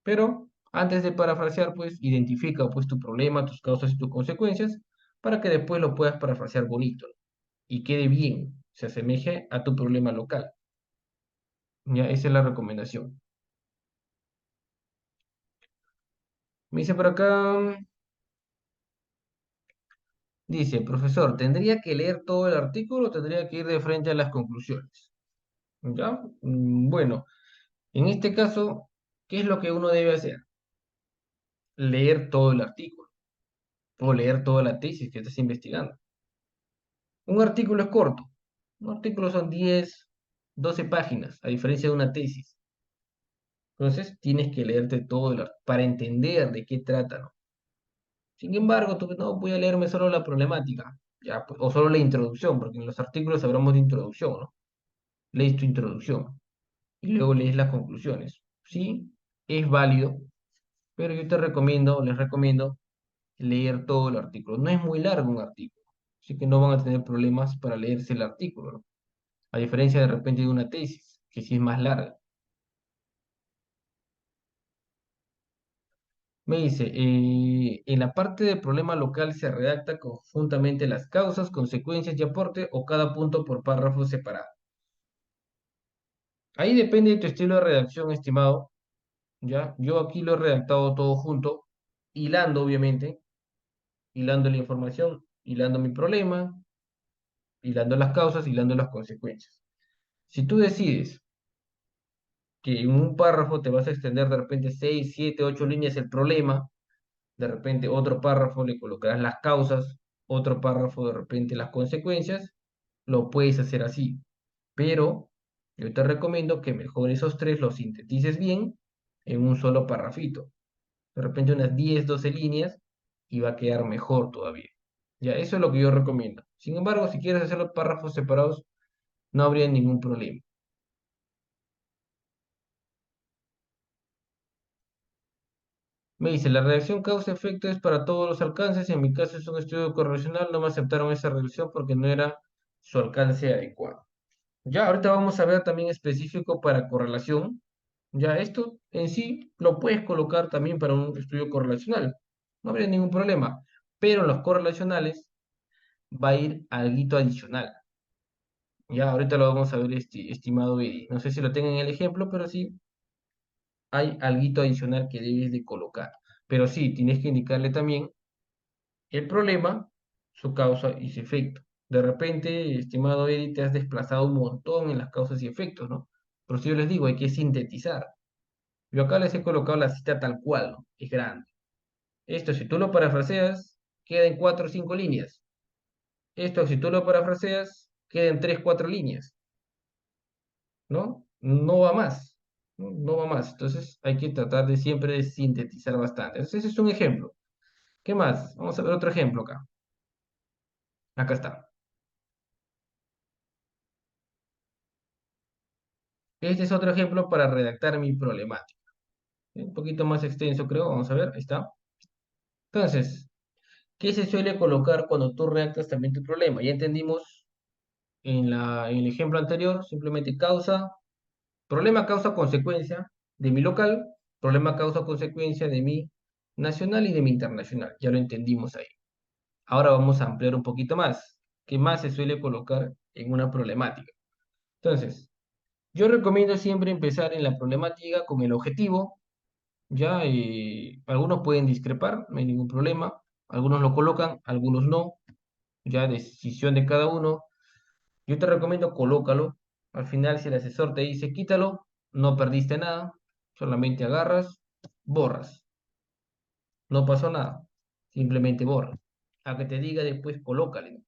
Pero antes de parafrasear, pues identifica pues tu problema, tus causas y tus consecuencias para que después lo puedas parafrasear bonito, ¿no? Y quede bien, se asemeje a tu problema local. Ya, esa es la recomendación. Me dice por acá, dice, profesor, ¿tendría que leer todo el artículo o tendría que ir de frente a las conclusiones? ¿Ya? Bueno, en este caso, ¿qué es lo que uno debe hacer? Leer todo el artículo o leer toda la tesis que estás investigando. Un artículo es corto. Un artículo son 10, 12 páginas, a diferencia de una tesis. Entonces, tienes que leerte todo para entender de qué trata, ¿no? Sin embargo, tú no voy a leerme solo la problemática, ya, pues, o solo la introducción, porque en los artículos hablamos de introducción, ¿no? Lees tu introducción y luego lees las conclusiones. Sí, es válido, pero yo les recomiendo leer todo el artículo. No es muy largo un artículo, así que no van a tener problemas para leerse el artículo, ¿no? A diferencia de repente de una tesis, que sí es más larga. Me dice, en la parte del problema local se redacta conjuntamente las causas, consecuencias y aporte o cada punto por párrafo separado. Ahí depende de tu estilo de redacción, estimado, ¿ya? Yo aquí lo he redactado todo junto, hilando, obviamente, hilando la información, hilando mi problema, hilando las causas, hilando las consecuencias. Si tú decides que en un párrafo te vas a extender de repente 6 7 8 líneas el problema, de repente otro párrafo le colocarás las causas, otro párrafo de repente las consecuencias, lo puedes hacer así. Pero yo te recomiendo que mejor esos tres los sintetices bien en un solo párrafito. De repente unas 10 12 líneas y va a quedar mejor todavía. Ya, eso es lo que yo recomiendo. Sin embargo, si quieres hacer los párrafos separados, no habría ningún problema. Me dice, la reacción causa-efecto es para todos los alcances. En mi caso es un estudio correlacional. No me aceptaron esa relación porque no era su alcance adecuado. Ya, ahorita vamos a ver también específico para correlación. Ya, esto en sí lo puedes colocar también para un estudio correlacional. No habría ningún problema. Pero en los correlacionales va a ir algo adicional. Ya, ahorita lo vamos a ver, estimado Eddie. No sé si lo tengan en el ejemplo, pero sí hay algo adicional que debes de colocar. Pero sí, tienes que indicarle también el problema, su causa y su efecto. De repente, estimado Eddie, te has desplazado un montón en las causas y efectos, ¿no? Pero si yo les digo, hay que sintetizar. Yo acá les he colocado la cita tal cual, ¿no? Es grande. Esto, si tú lo parafraseas, queda en 4 o 5 líneas. Esto, si tú lo parafraseas, queda en 3 4 líneas, ¿no? No va más. No, no va más. Entonces, hay que tratar de siempre de sintetizar bastante. Entonces, ese es un ejemplo. ¿Qué más? Vamos a ver otro ejemplo acá. Acá está. Este es otro ejemplo para redactar mi problemática. Un poquito más extenso, creo. Vamos a ver, ahí está. Entonces, ¿qué se suele colocar cuando tú redactas también tu problema? Ya entendimos en el ejemplo anterior, simplemente causa, problema, causa, consecuencia de mi local, problema, causa, consecuencia de mi nacional y de mi internacional. Ya lo entendimos ahí. Ahora vamos a ampliar un poquito más. ¿Qué más se suele colocar en una problemática? Entonces, yo recomiendo siempre empezar en la problemática con el objetivo. Ya, algunos pueden discrepar, no hay ningún problema. Algunos lo colocan, algunos no. Ya, decisión de cada uno. Yo te recomiendo colócalo. Al final, si el asesor te dice quítalo, no perdiste nada. Solamente agarras, borras. No pasó nada. Simplemente borras. A que te diga después, colócale.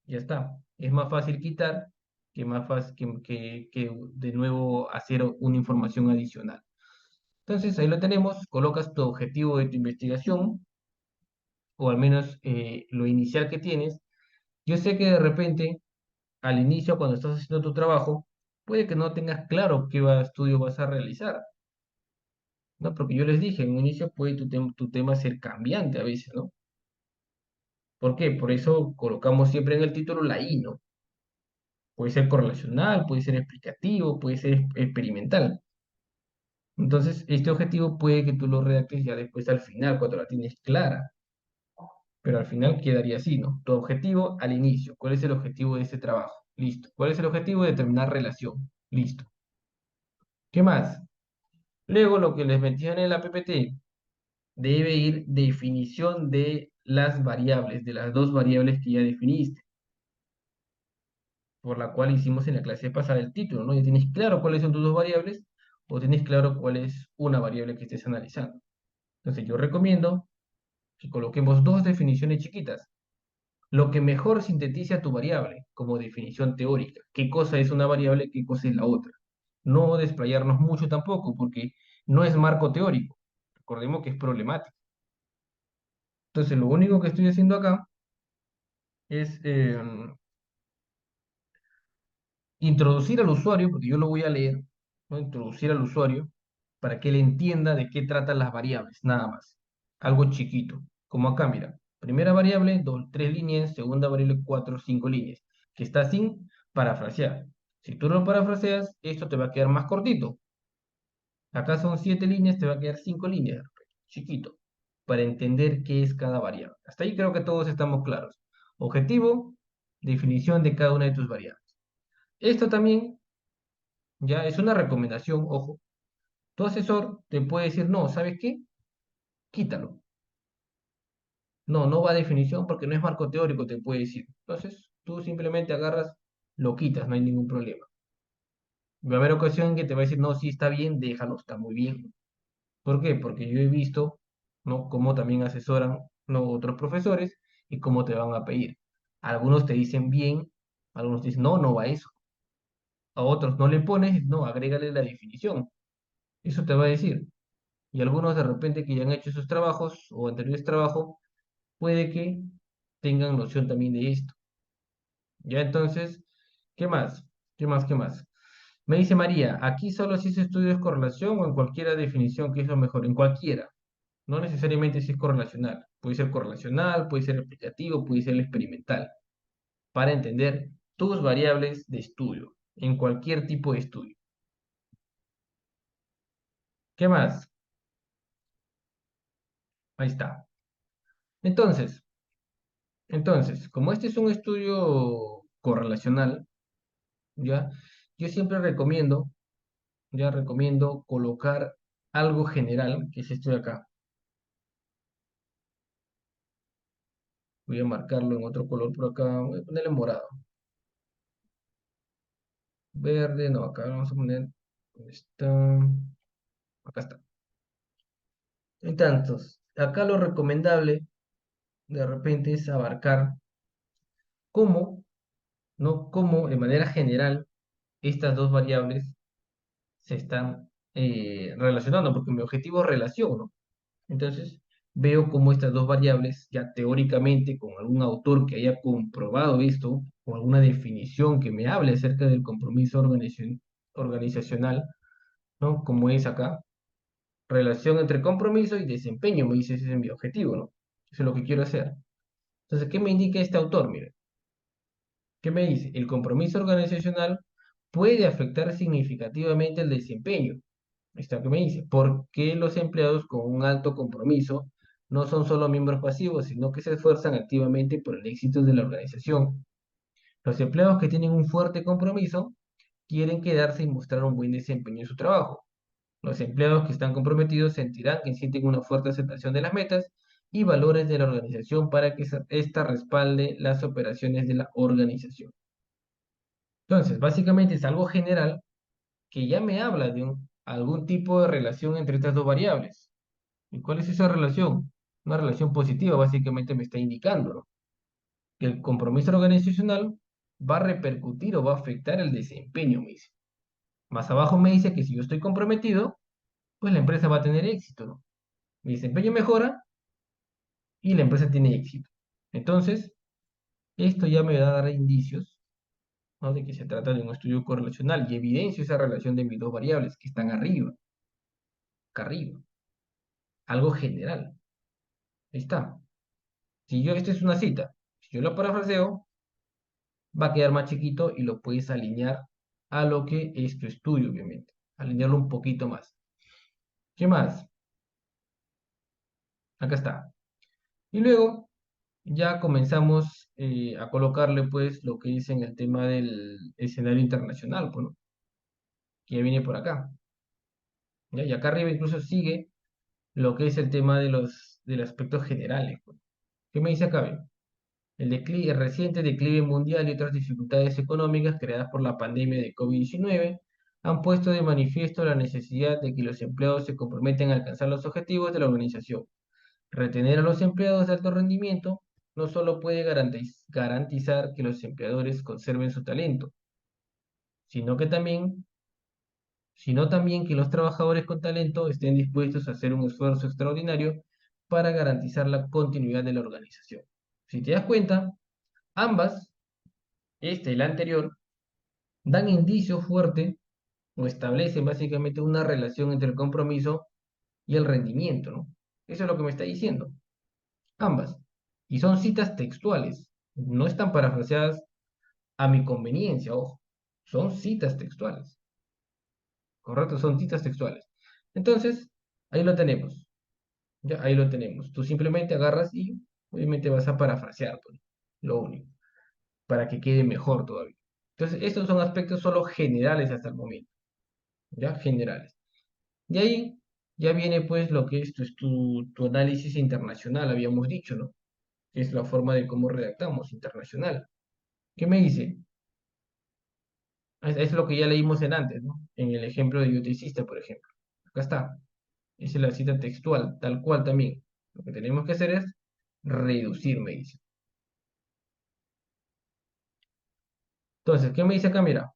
Ya está. Es más fácil quitar que más fácil que de nuevo hacer una información adicional. Entonces, ahí lo tenemos. Colocas tu objetivo de tu investigación o al menos lo inicial que tienes. Yo sé que de repente, al inicio, cuando estás haciendo tu trabajo, puede que no tengas claro qué estudio vas a realizar, ¿no? Porque yo les dije, en un inicio puede tu tema ser cambiante a veces, ¿no? ¿Por qué? Por eso colocamos siempre en el título la I, ¿no? Puede ser correlacional, puede ser explicativo, puede ser experimental. Entonces, este objetivo puede que tú lo redactes ya después al final, cuando la tienes clara. Pero al final quedaría así, ¿no? Tu objetivo al inicio. ¿Cuál es el objetivo de este trabajo? Listo. ¿Cuál es el objetivo? Determinar relación. Listo. ¿Qué más? Luego lo que les metieron en la PPT debe ir definición de las variables, de las dos variables que ya definiste, por la cual hicimos en la clase pasada el título, ¿no? Ya tienes claro cuáles son tus dos variables o tienes claro cuál es una variable que estés analizando. Entonces yo recomiendo que coloquemos dos definiciones chiquitas. Lo que mejor sintetiza tu variable como definición teórica. ¿Qué cosa es una variable? ¿Qué cosa es la otra? No desplayarnos mucho tampoco, porque no es marco teórico. Recordemos que es problemático. Entonces, lo único que estoy haciendo acá es introducir al usuario, porque yo lo voy a leer, ¿no? Introducir al usuario para que él entienda de qué tratan las variables, nada más. Algo chiquito, como acá, mira. Primera variable, dos, 3 líneas, segunda variable, 4, 5 líneas, que está sin parafrasear. Si tú lo parafraseas, esto te va a quedar más cortito. Acá son 7 líneas, te va a quedar 5 líneas, chiquito, para entender qué es cada variable. Hasta ahí creo que todos estamos claros. Objetivo, definición de cada una de tus variables. Esto también Ya es una recomendación, ojo. Tu asesor te puede decir, no, ¿sabes qué? Quítalo. No, no va a definición porque no es marco teórico, te puede decir. Entonces, tú simplemente agarras, lo quitas, no hay ningún problema. Va a haber ocasión en que te va a decir, no, sí está bien, déjalo, está muy bien. ¿Por qué? Porque yo he visto, ¿no? Cómo también asesoran, ¿no? Otros profesores y cómo te van a pedir. Algunos te dicen bien, algunos te dicen, no, no va eso. A otros no le pones, no, agrégale la definición. Eso te va a decir. Y algunos de repente que ya han hecho esos trabajos o anteriores trabajos, puede que tengan noción también de esto. Ya entonces, ¿qué más? ¿Qué más? ¿Qué más? Me dice María, aquí solo si es estudios correlación o en cualquiera definición que es lo mejor, en cualquiera. No necesariamente si es correlacional. Puede ser correlacional, puede ser aplicativo, puede ser experimental. Para entender tus variables de estudio, en cualquier tipo de estudio. ¿Qué más? Ahí está. Entonces, como este es un estudio correlacional, ¿ya? Yo siempre recomiendo colocar algo general, que es esto de acá. Voy a marcarlo en otro color por acá, voy a ponerle morado. Verde, no, acá vamos a poner, ¿dónde está? Acá está. Entonces, acá lo recomendable de repente es abarcar cómo, ¿no? Cómo de manera general estas dos variables se están relacionando, porque mi objetivo es relación, ¿no? Entonces, veo cómo estas dos variables, ya teóricamente, con algún autor que haya comprobado esto, o alguna definición que me hable acerca del compromiso organizacional, ¿no? Como es acá, relación entre compromiso y desempeño, me dice, ese es mi objetivo, ¿no? Eso es lo que quiero hacer. Entonces, ¿qué me indica este autor? Mire, ¿qué me dice? El compromiso organizacional puede afectar significativamente el desempeño. Está que me dice, ¿por qué los empleados con un alto compromiso no son solo miembros pasivos, sino que se esfuerzan activamente por el éxito de la organización? Los empleados que tienen un fuerte compromiso quieren quedarse y mostrar un buen desempeño en su trabajo. Los empleados que están comprometidos sentirán que sienten una fuerte aceptación de las metas y valores de la organización para que ésta respalde las operaciones de la organización. Entonces, básicamente es algo general que ya me habla de algún tipo de relación entre estas dos variables. ¿Y cuál es esa relación? Una relación positiva, básicamente me está indicando, ¿no? Que el compromiso organizacional va a repercutir o va a afectar el desempeño, me dice. Más abajo me dice que si yo estoy comprometido, pues la empresa va a tener éxito, ¿no? Mi desempeño mejora y la empresa tiene éxito. Entonces, esto ya me va a dar indicios, ¿no? De que se trata de un estudio correlacional y evidencio esa relación de mis dos variables que están arriba, acá arriba, algo general. Ahí está. Si yo, esta es una cita, si yo la parafraseo, va a quedar más chiquito y lo puedes alinear a lo que es tu estudio, obviamente. Alinearlo un poquito más. ¿Qué más? Acá está. Y luego ya comenzamos a colocarle pues lo que es en el tema del escenario internacional, pues, ¿no? Que ya viene por acá. ¿Ya? Y acá arriba incluso sigue lo que es el tema de los aspectos generales, pues. ¿Qué me dice acá? Ve? El reciente declive mundial y otras dificultades económicas creadas por la pandemia de COVID-19 han puesto de manifiesto la necesidad de que los empleados se comprometan a alcanzar los objetivos de la organización. Retener a los empleados de alto rendimiento no solo puede garantizar que los empleadores conserven su talento, sino que también, sino también que los trabajadores con talento estén dispuestos a hacer un esfuerzo extraordinario para garantizar la continuidad de la organización. Si te das cuenta, ambas, esta y la anterior, dan indicios fuertes o establecen básicamente una relación entre el compromiso y el rendimiento, ¿no? Eso es lo que me está diciendo. Ambas. Y son citas textuales. No están parafraseadas a mi conveniencia, ojo. Son citas textuales. ¿Correcto? Son citas textuales. Entonces, ahí lo tenemos. Ya, ahí lo tenemos. Tú simplemente agarras y obviamente vas a parafrasear, pues, lo único, para que quede mejor todavía. Entonces, estos son aspectos solo generales hasta el momento. ¿ya? Generales. De ahí ya viene pues lo que es tu análisis internacional, habíamos dicho, ¿no? Que es la forma de cómo redactamos internacional. ¿Qué me dice? Es lo que ya leímos en antes, ¿no? En el ejemplo de bioticista, por ejemplo. Acá está. Esa es la cita textual, tal cual también. Lo que tenemos que hacer es reducir, me dice. Entonces, ¿qué me dice acá? Mira,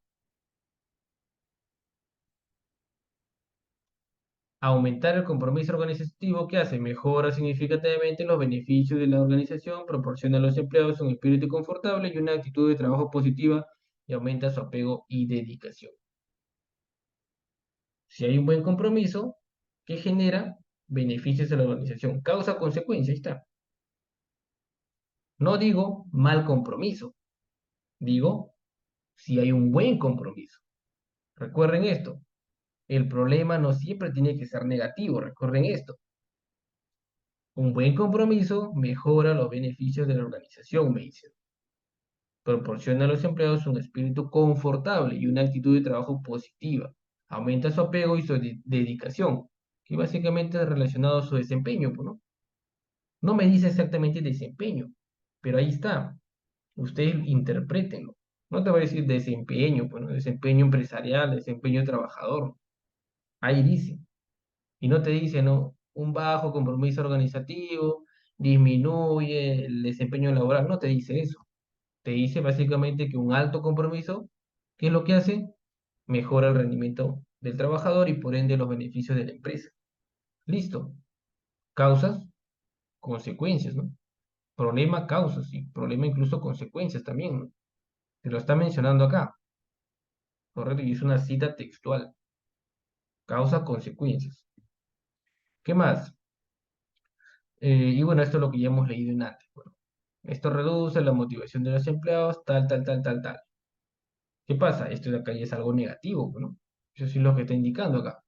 aumentar el compromiso organizativo que hace, mejora significativamente los beneficios de la organización, proporciona a los empleados un espíritu confortable y una actitud de trabajo positiva y aumenta su apego y dedicación. Si hay un buen compromiso, que genera beneficios a la organización, causa-consecuencia, ahí está. No digo mal compromiso, digo si hay un buen compromiso. Recuerden esto, el problema no siempre tiene que ser negativo, recuerden esto. Un buen compromiso mejora los beneficios de la organización, me dicen. Proporciona a los empleados un espíritu confortable y una actitud de trabajo positiva. Aumenta su apego y su dedicación, que básicamente es relacionado a su desempeño, pues, ¿no? No me dice exactamente desempeño, pero ahí está. Ustedes interprétenlo. No te va a decir desempeño, pues, ¿no? Desempeño empresarial, desempeño trabajador. Ahí dice. Y no te dice, ¿no? Un bajo compromiso organizativo disminuye el desempeño laboral. No te dice eso. Te dice básicamente que un alto compromiso, ¿qué es lo que hace? Mejora el rendimiento del trabajador y por ende los beneficios de la empresa. Listo. Causas, consecuencias, ¿no? Problema, causas y problema incluso consecuencias también, ¿no? Te lo está mencionando acá, ¿correcto? Y es una cita textual. Causa, consecuencias. ¿Qué más? Y bueno, esto es lo que ya hemos leído en antes. Bueno, esto reduce la motivación de los empleados, tal, tal, tal, tal, tal. ¿Qué pasa? Esto de acá ya es algo negativo, ¿no? Eso sí es lo que está indicando acá.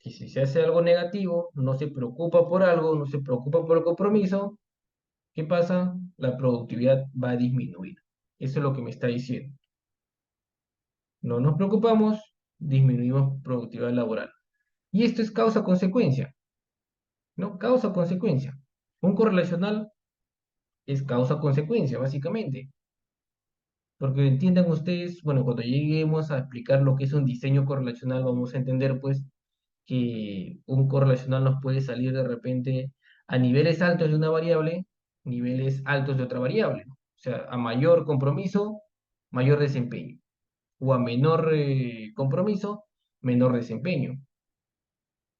Y si se hace algo negativo, no se preocupa por algo, no se preocupa por el compromiso, ¿qué pasa? La productividad va a disminuir. Eso es lo que me está diciendo. No nos preocupamos, disminuimos productividad laboral. Y esto es causa-consecuencia, ¿no? Causa-consecuencia. Un correlacional es causa-consecuencia, básicamente. Porque entiendan ustedes, bueno, cuando lleguemos a explicar lo que es un diseño correlacional, vamos a entender, pues, que un correlacional nos puede salir de repente a niveles altos de una variable, niveles altos de otra variable, ¿no? O sea, a mayor compromiso, mayor desempeño. O a menor compromiso, menor desempeño,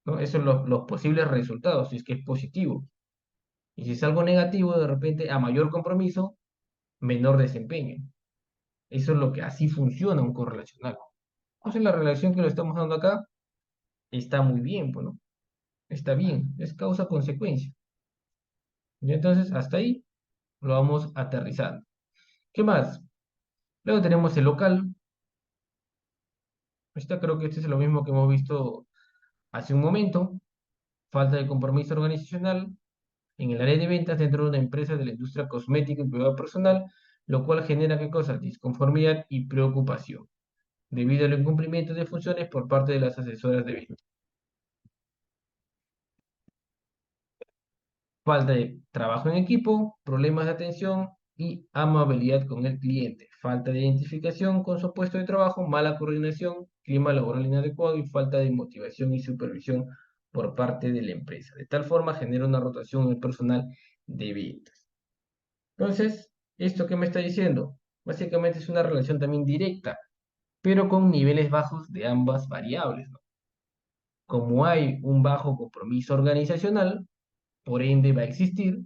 ¿no? Esos son los posibles resultados, si es que es positivo. Y si es algo negativo, de repente, a mayor compromiso, menor desempeño. Eso es lo que así funciona un correlacional. Entonces la relación que lo estamos dando acá está muy bien, pues, ¿no? Está bien, es causa-consecuencia. Y entonces, hasta ahí lo vamos aterrizando. ¿Qué más? Luego tenemos el local. Creo que este es lo mismo que hemos visto hace un momento. Falta de compromiso organizacional en el área de ventas dentro de una empresa de la industria cosmética y cuidado personal, lo cual genera, ¿qué cosa? Disconformidad y preocupación, debido al incumplimiento de funciones por parte de las asesoras de ventas. Falta de trabajo en equipo, problemas de atención y amabilidad con el cliente, falta de identificación con su puesto de trabajo, mala coordinación, clima laboral inadecuado y falta de motivación y supervisión por parte de la empresa. De tal forma genera una rotación en el personal de ventas. Entonces, ¿esto qué me está diciendo? Básicamente es una relación también directa, pero con niveles bajos de ambas variables, ¿no? Como hay un bajo compromiso organizacional, por ende va a existir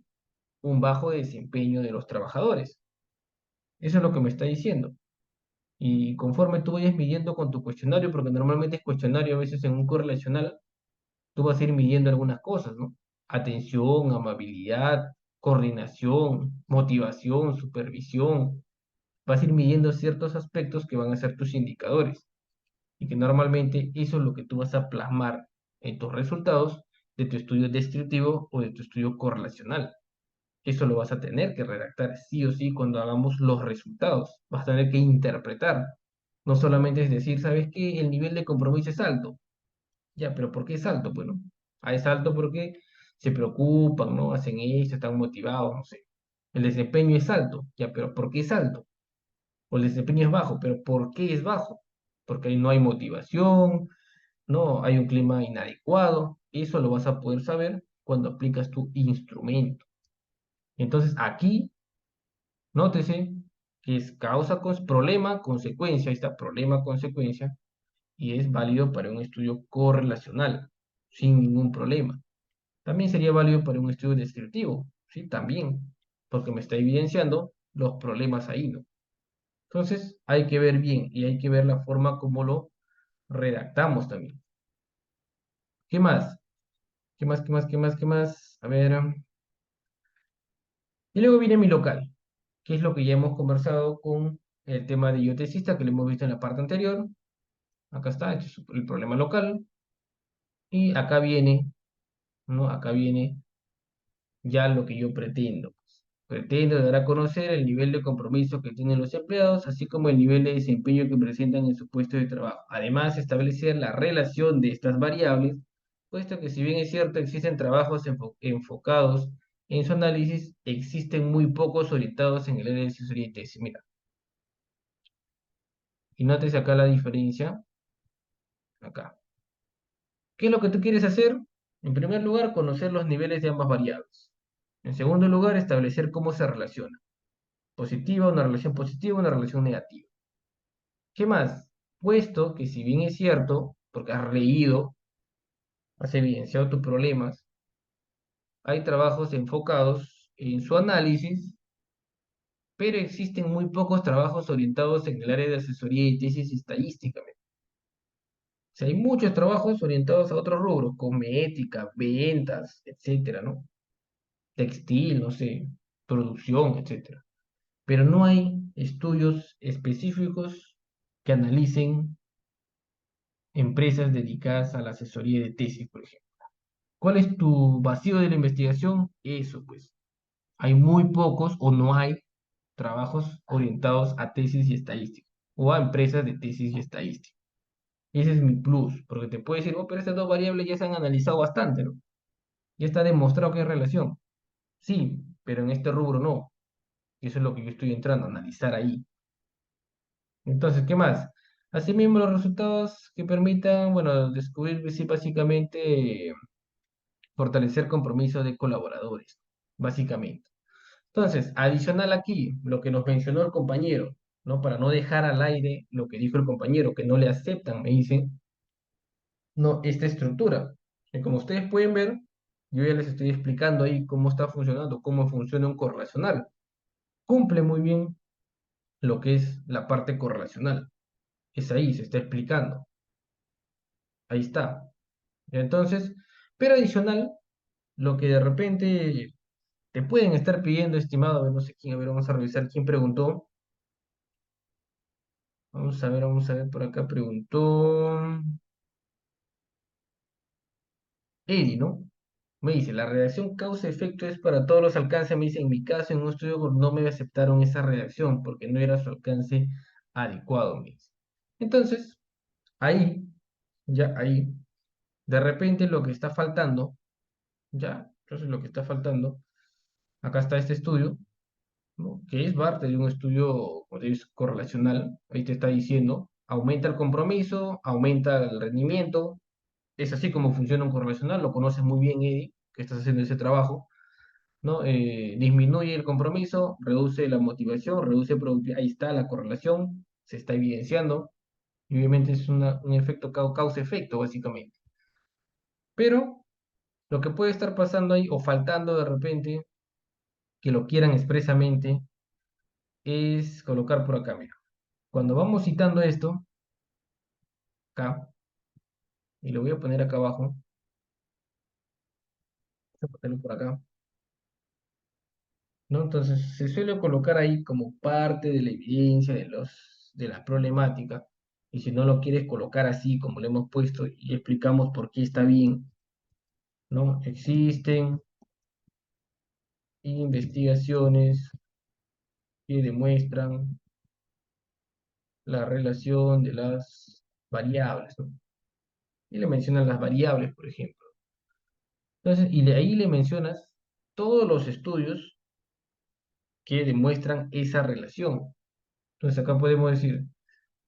un bajo desempeño de los trabajadores. Eso es lo que me está diciendo. Y conforme tú vayas midiendo con tu cuestionario, porque normalmente es cuestionario, a veces en un correlacional, tú vas a ir midiendo algunas cosas, ¿no? Atención, amabilidad, coordinación, motivación, supervisión. Vas a ir midiendo ciertos aspectos que van a ser tus indicadores. Y que normalmente eso es lo que tú vas a plasmar en tus resultados de tu estudio descriptivo o de tu estudio correlacional. Eso lo vas a tener que redactar sí o sí cuando hagamos los resultados. Vas a tener que interpretar. No solamente es decir, ¿sabes qué? El nivel de compromiso es alto. Ya, pero ¿por qué es alto? Bueno, es alto porque se preocupan, ¿no? Hacen esto, están motivados, no sé. El desempeño es alto, ya, pero ¿por qué es alto? O el desempeño es bajo, pero ¿por qué es bajo? Porque ahí no hay motivación, no hay un clima inadecuado. Eso lo vas a poder saber cuando aplicas tu instrumento. Entonces, aquí, nótese que es problema, consecuencia, ahí está, problema, consecuencia, y es válido para un estudio correlacional, sin ningún problema. También sería válido para un estudio descriptivo, ¿sí? También, porque me está evidenciando los problemas ahí, ¿no? Entonces, hay que ver bien y hay que ver la forma como lo redactamos también. ¿Qué más? ¿Qué más? ¿Qué más? ¿Qué más? ¿Qué más? A ver. Y luego viene mi local, que es lo que ya hemos conversado con el tema de iotesista, que lo hemos visto en la parte anterior. Acá está, este es el problema local. Y acá viene, ¿no? Acá viene ya lo que yo pretendo. Pretendo dar a conocer el nivel de compromiso que tienen los empleados, así como el nivel de desempeño que presentan en su puesto de trabajo. Además, establecer la relación de estas variables, puesto que si bien es cierto, existen trabajos enfocados en su análisis, existen muy pocos orientados en el área de asesoría y tesis. Mira, y nótese acá la diferencia, acá. ¿Qué es lo que tú quieres hacer? En primer lugar, conocer los niveles de ambas variables. En segundo lugar, establecer cómo se relacionan. Positiva, una relación negativa. ¿Qué más? Puesto que si bien es cierto, porque has leído, has evidenciado tus problemas, hay trabajos enfocados en su análisis, pero existen muy pocos trabajos orientados en el área de asesoría y tesis estadísticamente. O sea, hay muchos trabajos orientados a otros rubros, cosmética, ventas, etcétera, ¿no? Textil, no sé, producción, etcétera. Pero no hay estudios específicos que analicen empresas dedicadas a la asesoría de tesis, por ejemplo. ¿Cuál es tu vacío de la investigación? Eso, pues. Hay muy pocos o no hay trabajos orientados a tesis y estadística o a empresas de tesis y estadística. Ese es mi plus, porque te puede decir, oh, pero estas dos variables ya se han analizado bastante, ¿no? Ya está demostrado que hay relación. Sí, pero en este rubro no. Eso es lo que yo estoy entrando a analizar ahí. Entonces, ¿qué más? Asimismo, los resultados que permitan, bueno, descubrir sí, básicamente fortalecer compromiso de colaboradores, básicamente. Entonces, adicional aquí, lo que nos mencionó el compañero, ¿no? Para no dejar al aire lo que dijo el compañero, que no le aceptan, me dicen, no, esta estructura. Y como ustedes pueden ver, yo ya les estoy explicando ahí cómo está funcionando, cómo funciona un correlacional. Cumple muy bien lo que es la parte correlacional. Es ahí, se está explicando. Ahí está. Entonces, pero adicional, lo que de repente te pueden estar pidiendo, estimado, a ver, no sé quién, a ver, vamos a revisar quién preguntó. Vamos a ver, por acá preguntó Eri, ¿no? Me dice, la redacción causa-efecto es para todos los alcances. Me dice, en mi caso, en un estudio no me aceptaron esa redacción porque no era su alcance adecuado, me dice. Entonces, ahí, ya ahí, de repente lo que está faltando, ya, entonces lo que está faltando, acá está este estudio, ¿no? Que es parte de un estudio como te digo, correlacional, ahí te está diciendo, aumenta el compromiso, aumenta el rendimiento, es así como funciona un correlacional, lo conoces muy bien, Eddie, que estás haciendo ese trabajo, ¿no? Disminuye el compromiso, reduce la motivación, reduce productividad, ahí está la correlación, se está evidenciando, y obviamente es un efecto causa-efecto, básicamente. Pero lo que puede estar pasando ahí, o faltando de repente, que lo quieran expresamente, es colocar por acá, mira. Cuando vamos citando esto, acá, y lo voy a poner acá abajo, voy a ponerlo por acá, ¿no? Entonces, se suele colocar ahí como parte de la evidencia de la problemática, y si no lo quieres colocar así como lo hemos puesto y explicamos por qué está bien, ¿no? Existen investigaciones que demuestran la relación de las variables, ¿no? Y le mencionas las variables, por ejemplo. Entonces, y de ahí le mencionas todos los estudios que demuestran esa relación. Entonces, acá podemos decir,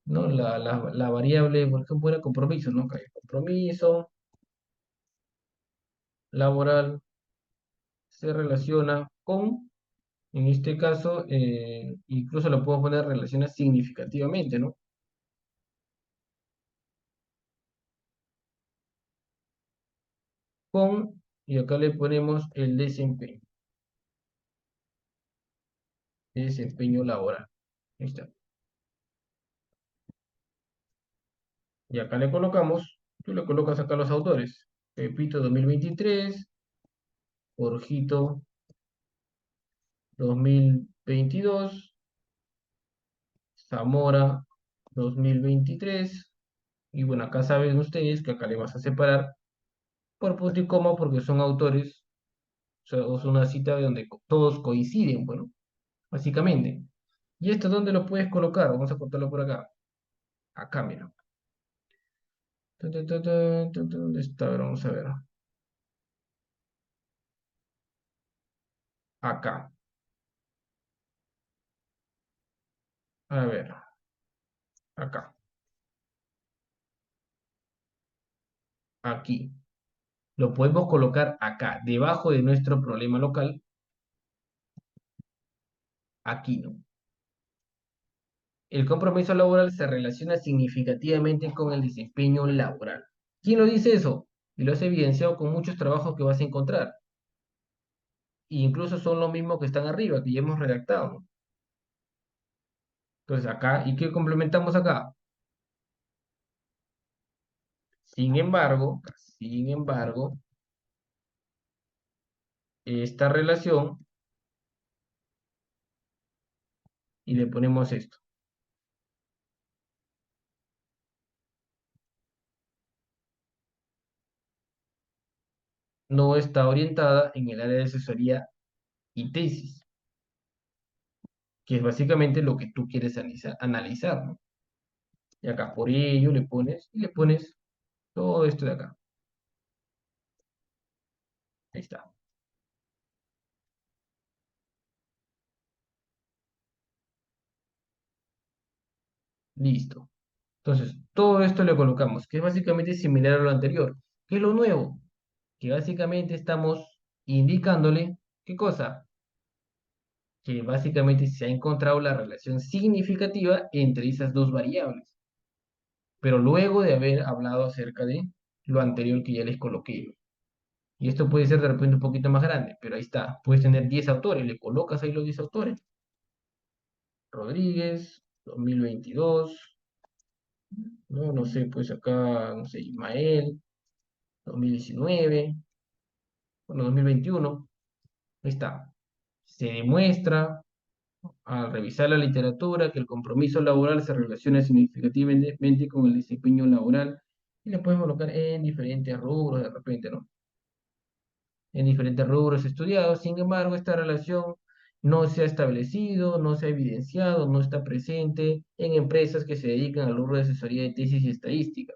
¿no? La variable, por ejemplo, era compromiso, ¿no? Que el compromiso laboral se relaciona con, en este caso, incluso lo puedo poner relaciona significativamente, ¿no? Con, y acá le ponemos el desempeño laboral. Ahí está. Y acá le colocamos, tú le colocas acá los autores. Pepito 2023, Jorgito 2022, Zamora 2023. Y bueno, acá saben ustedes que acá le vas a separar por punto y coma porque son autores, o sea, es una cita donde todos coinciden, bueno, básicamente. ¿Y esto dónde lo puedes colocar? Vamos a cortarlo por acá. Acá, mira. Tun, tun, tun, tun, tun, tun, ¿dónde está? A ver, vamos a ver. Acá. A ver, acá. Aquí. Lo podemos colocar acá, debajo de nuestro problema local. Aquí, ¿no? El compromiso laboral se relaciona significativamente con el desempeño laboral. ¿Quién lo dice eso? Y lo has evidenciado con muchos trabajos que vas a encontrar. E incluso son los mismos que están arriba, que ya hemos redactado, ¿no? Entonces acá, ¿y qué complementamos acá? Sin embargo, sin embargo, esta relación, y le ponemos esto, no está orientada en el área de asesoría y tesis, que es básicamente lo que tú quieres analizar, ¿no? Y acá por ello le pones, y le pones todo esto de acá. Ahí está. Listo. Entonces, todo esto le colocamos, que es básicamente similar a lo anterior. ¿Qué es lo nuevo? Que básicamente estamos indicándole, ¿qué cosa? Que básicamente se ha encontrado la relación significativa entre esas dos variables, pero luego de haber hablado acerca de lo anterior que ya les coloqué. Y esto puede ser de repente un poquito más grande, pero ahí está. Puedes tener 10 autores, le colocas ahí los 10 autores. Rodríguez, 2022, no, no sé, pues acá, no sé, Ismael, 2019, bueno, 2021, ahí está. Se demuestra al revisar la literatura que el compromiso laboral se relaciona significativamente con el desempeño laboral y le podemos colocar en diferentes rubros de repente, ¿no? En diferentes rubros estudiados. Sin embargo, esta relación no se ha establecido, no se ha evidenciado, no está presente en empresas que se dedican al rubro de asesoría de tesis y estadística,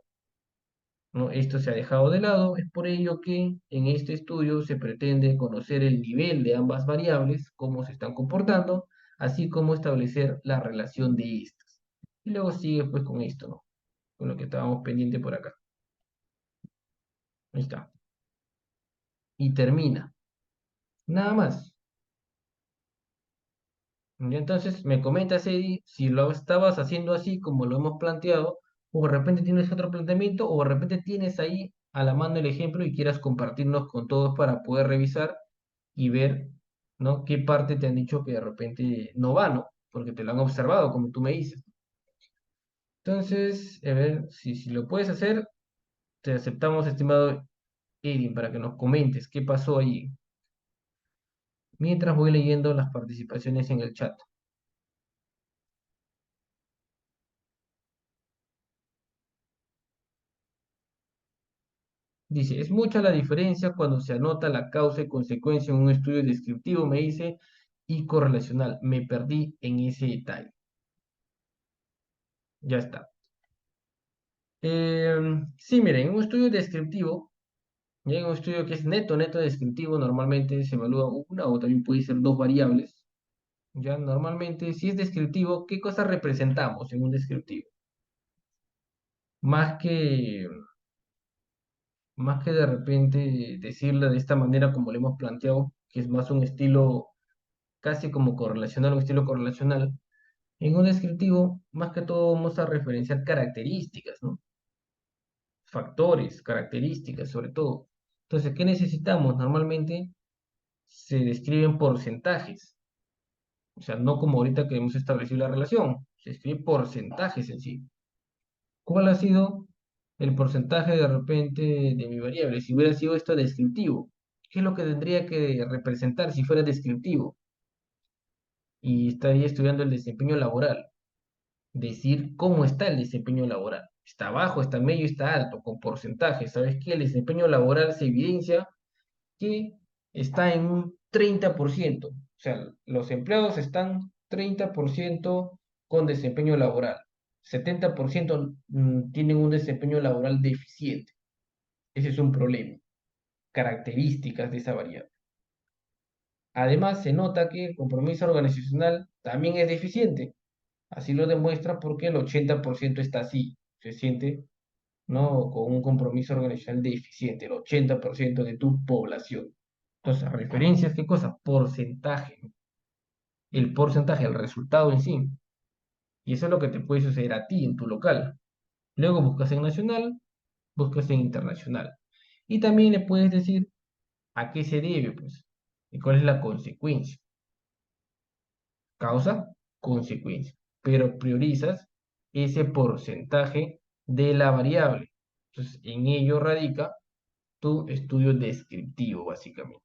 ¿no? Esto se ha dejado de lado, es por ello que en este estudio se pretende conocer el nivel de ambas variables, cómo se están comportando, así como establecer la relación de estas. Y luego sigue pues con esto, ¿no? Con lo que estábamos pendiente por acá. Ahí está. Y termina. Nada más. Y entonces me comentas, Eddie, si lo estabas haciendo así como lo hemos planteado, o de repente tienes otro planteamiento, o de repente tienes ahí a la mano el ejemplo y quieras compartirnos con todos para poder revisar y ver, ¿no? Qué parte te han dicho que de repente no va, ¿no? Porque te lo han observado, como tú me dices. Entonces, a ver, si lo puedes hacer, te aceptamos, estimado Eddie, para que nos comentes qué pasó ahí. Mientras voy leyendo las participaciones en el chat. Dice, es mucha la diferencia cuando se anota la causa y consecuencia en un estudio descriptivo, me dice, y correlacional. Me perdí en ese detalle. Ya está. Sí, miren, en un estudio descriptivo, ya en un estudio que es neto descriptivo, normalmente se evalúa una o también puede ser dos variables. Ya normalmente, si es descriptivo, ¿qué cosa representamos en un descriptivo? Más que, más que de repente decirla de esta manera como lo hemos planteado, que es más un estilo casi como correlacional, un estilo correlacional. En un descriptivo, más que todo vamos a referenciar características, ¿no? Factores, características, sobre todo. Entonces, ¿qué necesitamos? Normalmente se describen porcentajes. O sea, no como ahorita que hemos establecido la relación. Se escribe porcentajes en sí. ¿Cuál ha sido el porcentaje de repente de mi variable? Si hubiera sido esto descriptivo, ¿qué es lo que tendría que representar si fuera descriptivo? Y estaría estudiando el desempeño laboral. Decir cómo está el desempeño laboral. Está bajo, está medio, está alto, con porcentaje. ¿Sabes qué? El desempeño laboral se evidencia que está en un 30%. O sea, los empleados están 30% con desempeño laboral. 70% tienen un desempeño laboral deficiente. Ese es un problema. Características de esa variable. Además, se nota que el compromiso organizacional también es deficiente. Así lo demuestra porque el 80% está así. Se siente, ¿no? Con un compromiso organizacional deficiente, el 80% de tu población. Entonces, referencias, ¿qué cosa? Porcentaje. El porcentaje, el resultado en sí. Y eso es lo que te puede suceder a ti en tu local. Luego buscas en nacional, buscas en internacional. Y también le puedes decir a qué se debe, pues, y cuál es la consecuencia. Causa, consecuencia. Pero priorizas ese porcentaje de la variable. Entonces, en ello radica tu estudio descriptivo, básicamente.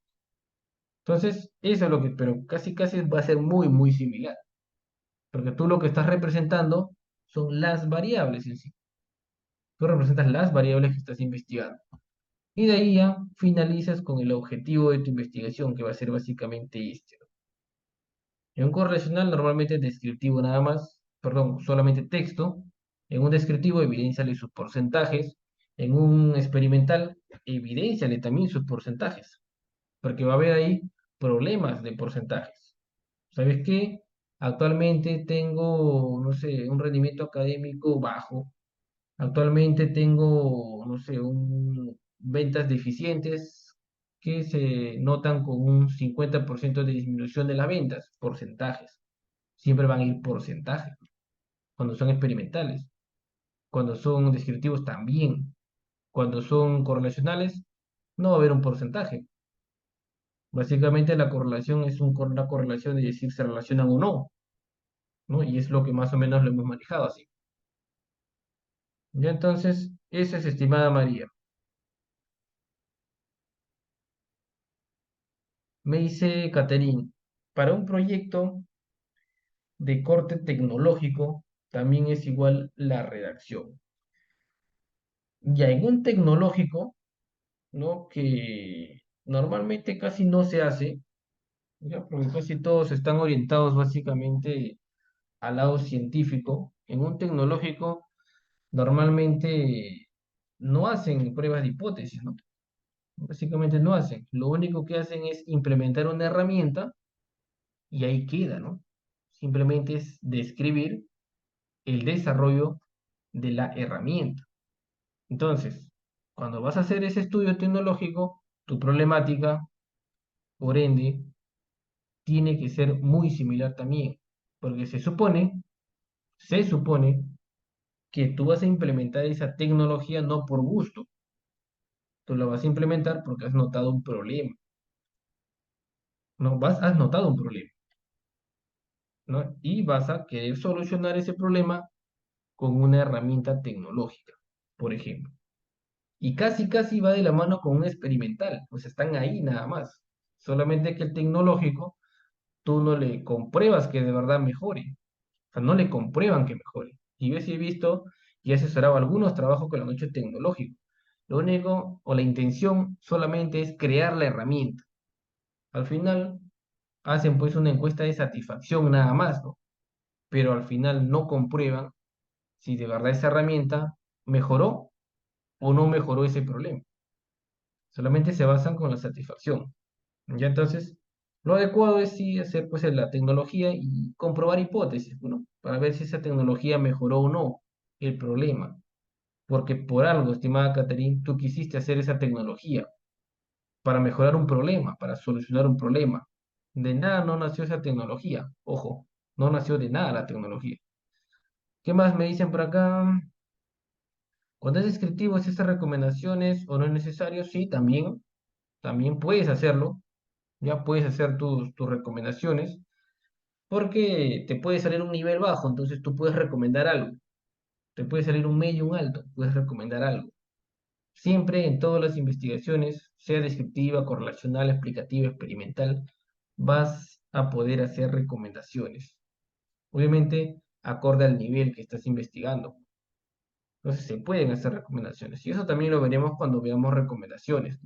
Entonces, eso es lo que, pero casi casi va a ser muy similar, porque tú lo que estás representando son las variables en sí. Tú representas las variables que estás investigando. Y de ahí ya finalizas con el objetivo de tu investigación, que va a ser básicamente este, ¿no? En un correlacional normalmente es descriptivo nada más, perdón, solamente texto. En un descriptivo evidenciale sus porcentajes. En un experimental evidenciale también sus porcentajes, porque va a haber ahí problemas de porcentajes. ¿Sabes qué? Actualmente tengo, no sé, un rendimiento académico bajo. Actualmente tengo, no sé, ventas deficientes que se notan con un 50% de disminución de las ventas, porcentajes. Siempre van a ir porcentajes cuando son experimentales, cuando son descriptivos también, cuando son correlacionales, no va a haber un porcentaje. Básicamente la correlación es una correlación de decir se relacionan o no, ¿no? Y es lo que más o menos lo hemos manejado así. Ya entonces, esa es estimada María. Me dice Caterín, para un proyecto de corte tecnológico también es igual la redacción. Ya en un tecnológico, ¿no? Que normalmente casi no se hace, ya porque casi todos están orientados básicamente al lado científico. En un tecnológico normalmente no hacen pruebas de hipótesis, ¿no? Básicamente no hacen. Lo único que hacen es implementar una herramienta y ahí queda, ¿no? Simplemente es describir el desarrollo de la herramienta. Entonces, cuando vas a hacer ese estudio tecnológico, tu problemática, por ende, tiene que ser muy similar también, porque se supone que tú vas a implementar esa tecnología no por gusto, tú la vas a implementar porque has notado un problema, ¿no? Has notado un problema, ¿no? Y vas a querer solucionar ese problema con una herramienta tecnológica, por ejemplo. Y casi va de la mano con un experimental, pues están ahí nada más. Solamente que el tecnológico, tú no le compruebas que de verdad mejore. O sea, no le comprueban que mejore. Y yo sí he visto y he asesorado algunos trabajos que lo han hecho tecnológico. Lo único o la intención solamente es crear la herramienta. Al final hacen pues una encuesta de satisfacción nada más, ¿no? Pero al final no comprueban si de verdad esa herramienta mejoró o no mejoró ese problema. Solamente se basan con la satisfacción. Ya entonces, lo adecuado es sí hacer pues la tecnología y comprobar hipótesis, ¿no? Para ver si esa tecnología mejoró o no el problema. Porque por algo, estimada Catherine, tú quisiste hacer esa tecnología para mejorar un problema, para solucionar un problema. De nada no nació esa tecnología. Ojo, no nació de nada la tecnología. ¿Qué más me dicen por acá? Cuando es descriptivo, si estas recomendaciones o no es necesario, sí, también puedes hacerlo. Ya puedes hacer tus recomendaciones porque te puede salir un nivel bajo, entonces tú puedes recomendar algo. Te puede salir un medio, un alto, puedes recomendar algo. Siempre en todas las investigaciones, sea descriptiva, correlacional, explicativa, experimental, vas a poder hacer recomendaciones. Obviamente, acorde al nivel que estás investigando. Entonces, se pueden hacer recomendaciones. Y eso también lo veremos cuando veamos recomendaciones.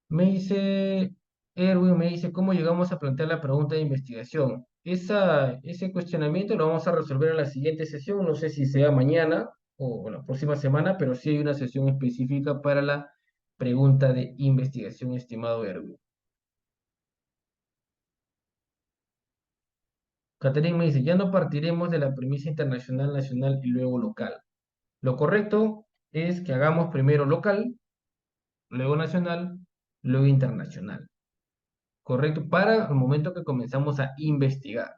Me dice, Erwin me dice, ¿cómo llegamos a plantear la pregunta de investigación? Ese cuestionamiento lo vamos a resolver en la siguiente sesión. No sé si sea mañana o la próxima semana, pero sí hay una sesión específica para la pregunta de investigación, estimado Erwin. Catherine me dice, ya no partiremos de la premisa internacional, nacional y luego local. Lo correcto es que hagamos primero local, luego nacional, luego internacional. ¿Correcto? Para el momento que comenzamos a investigar.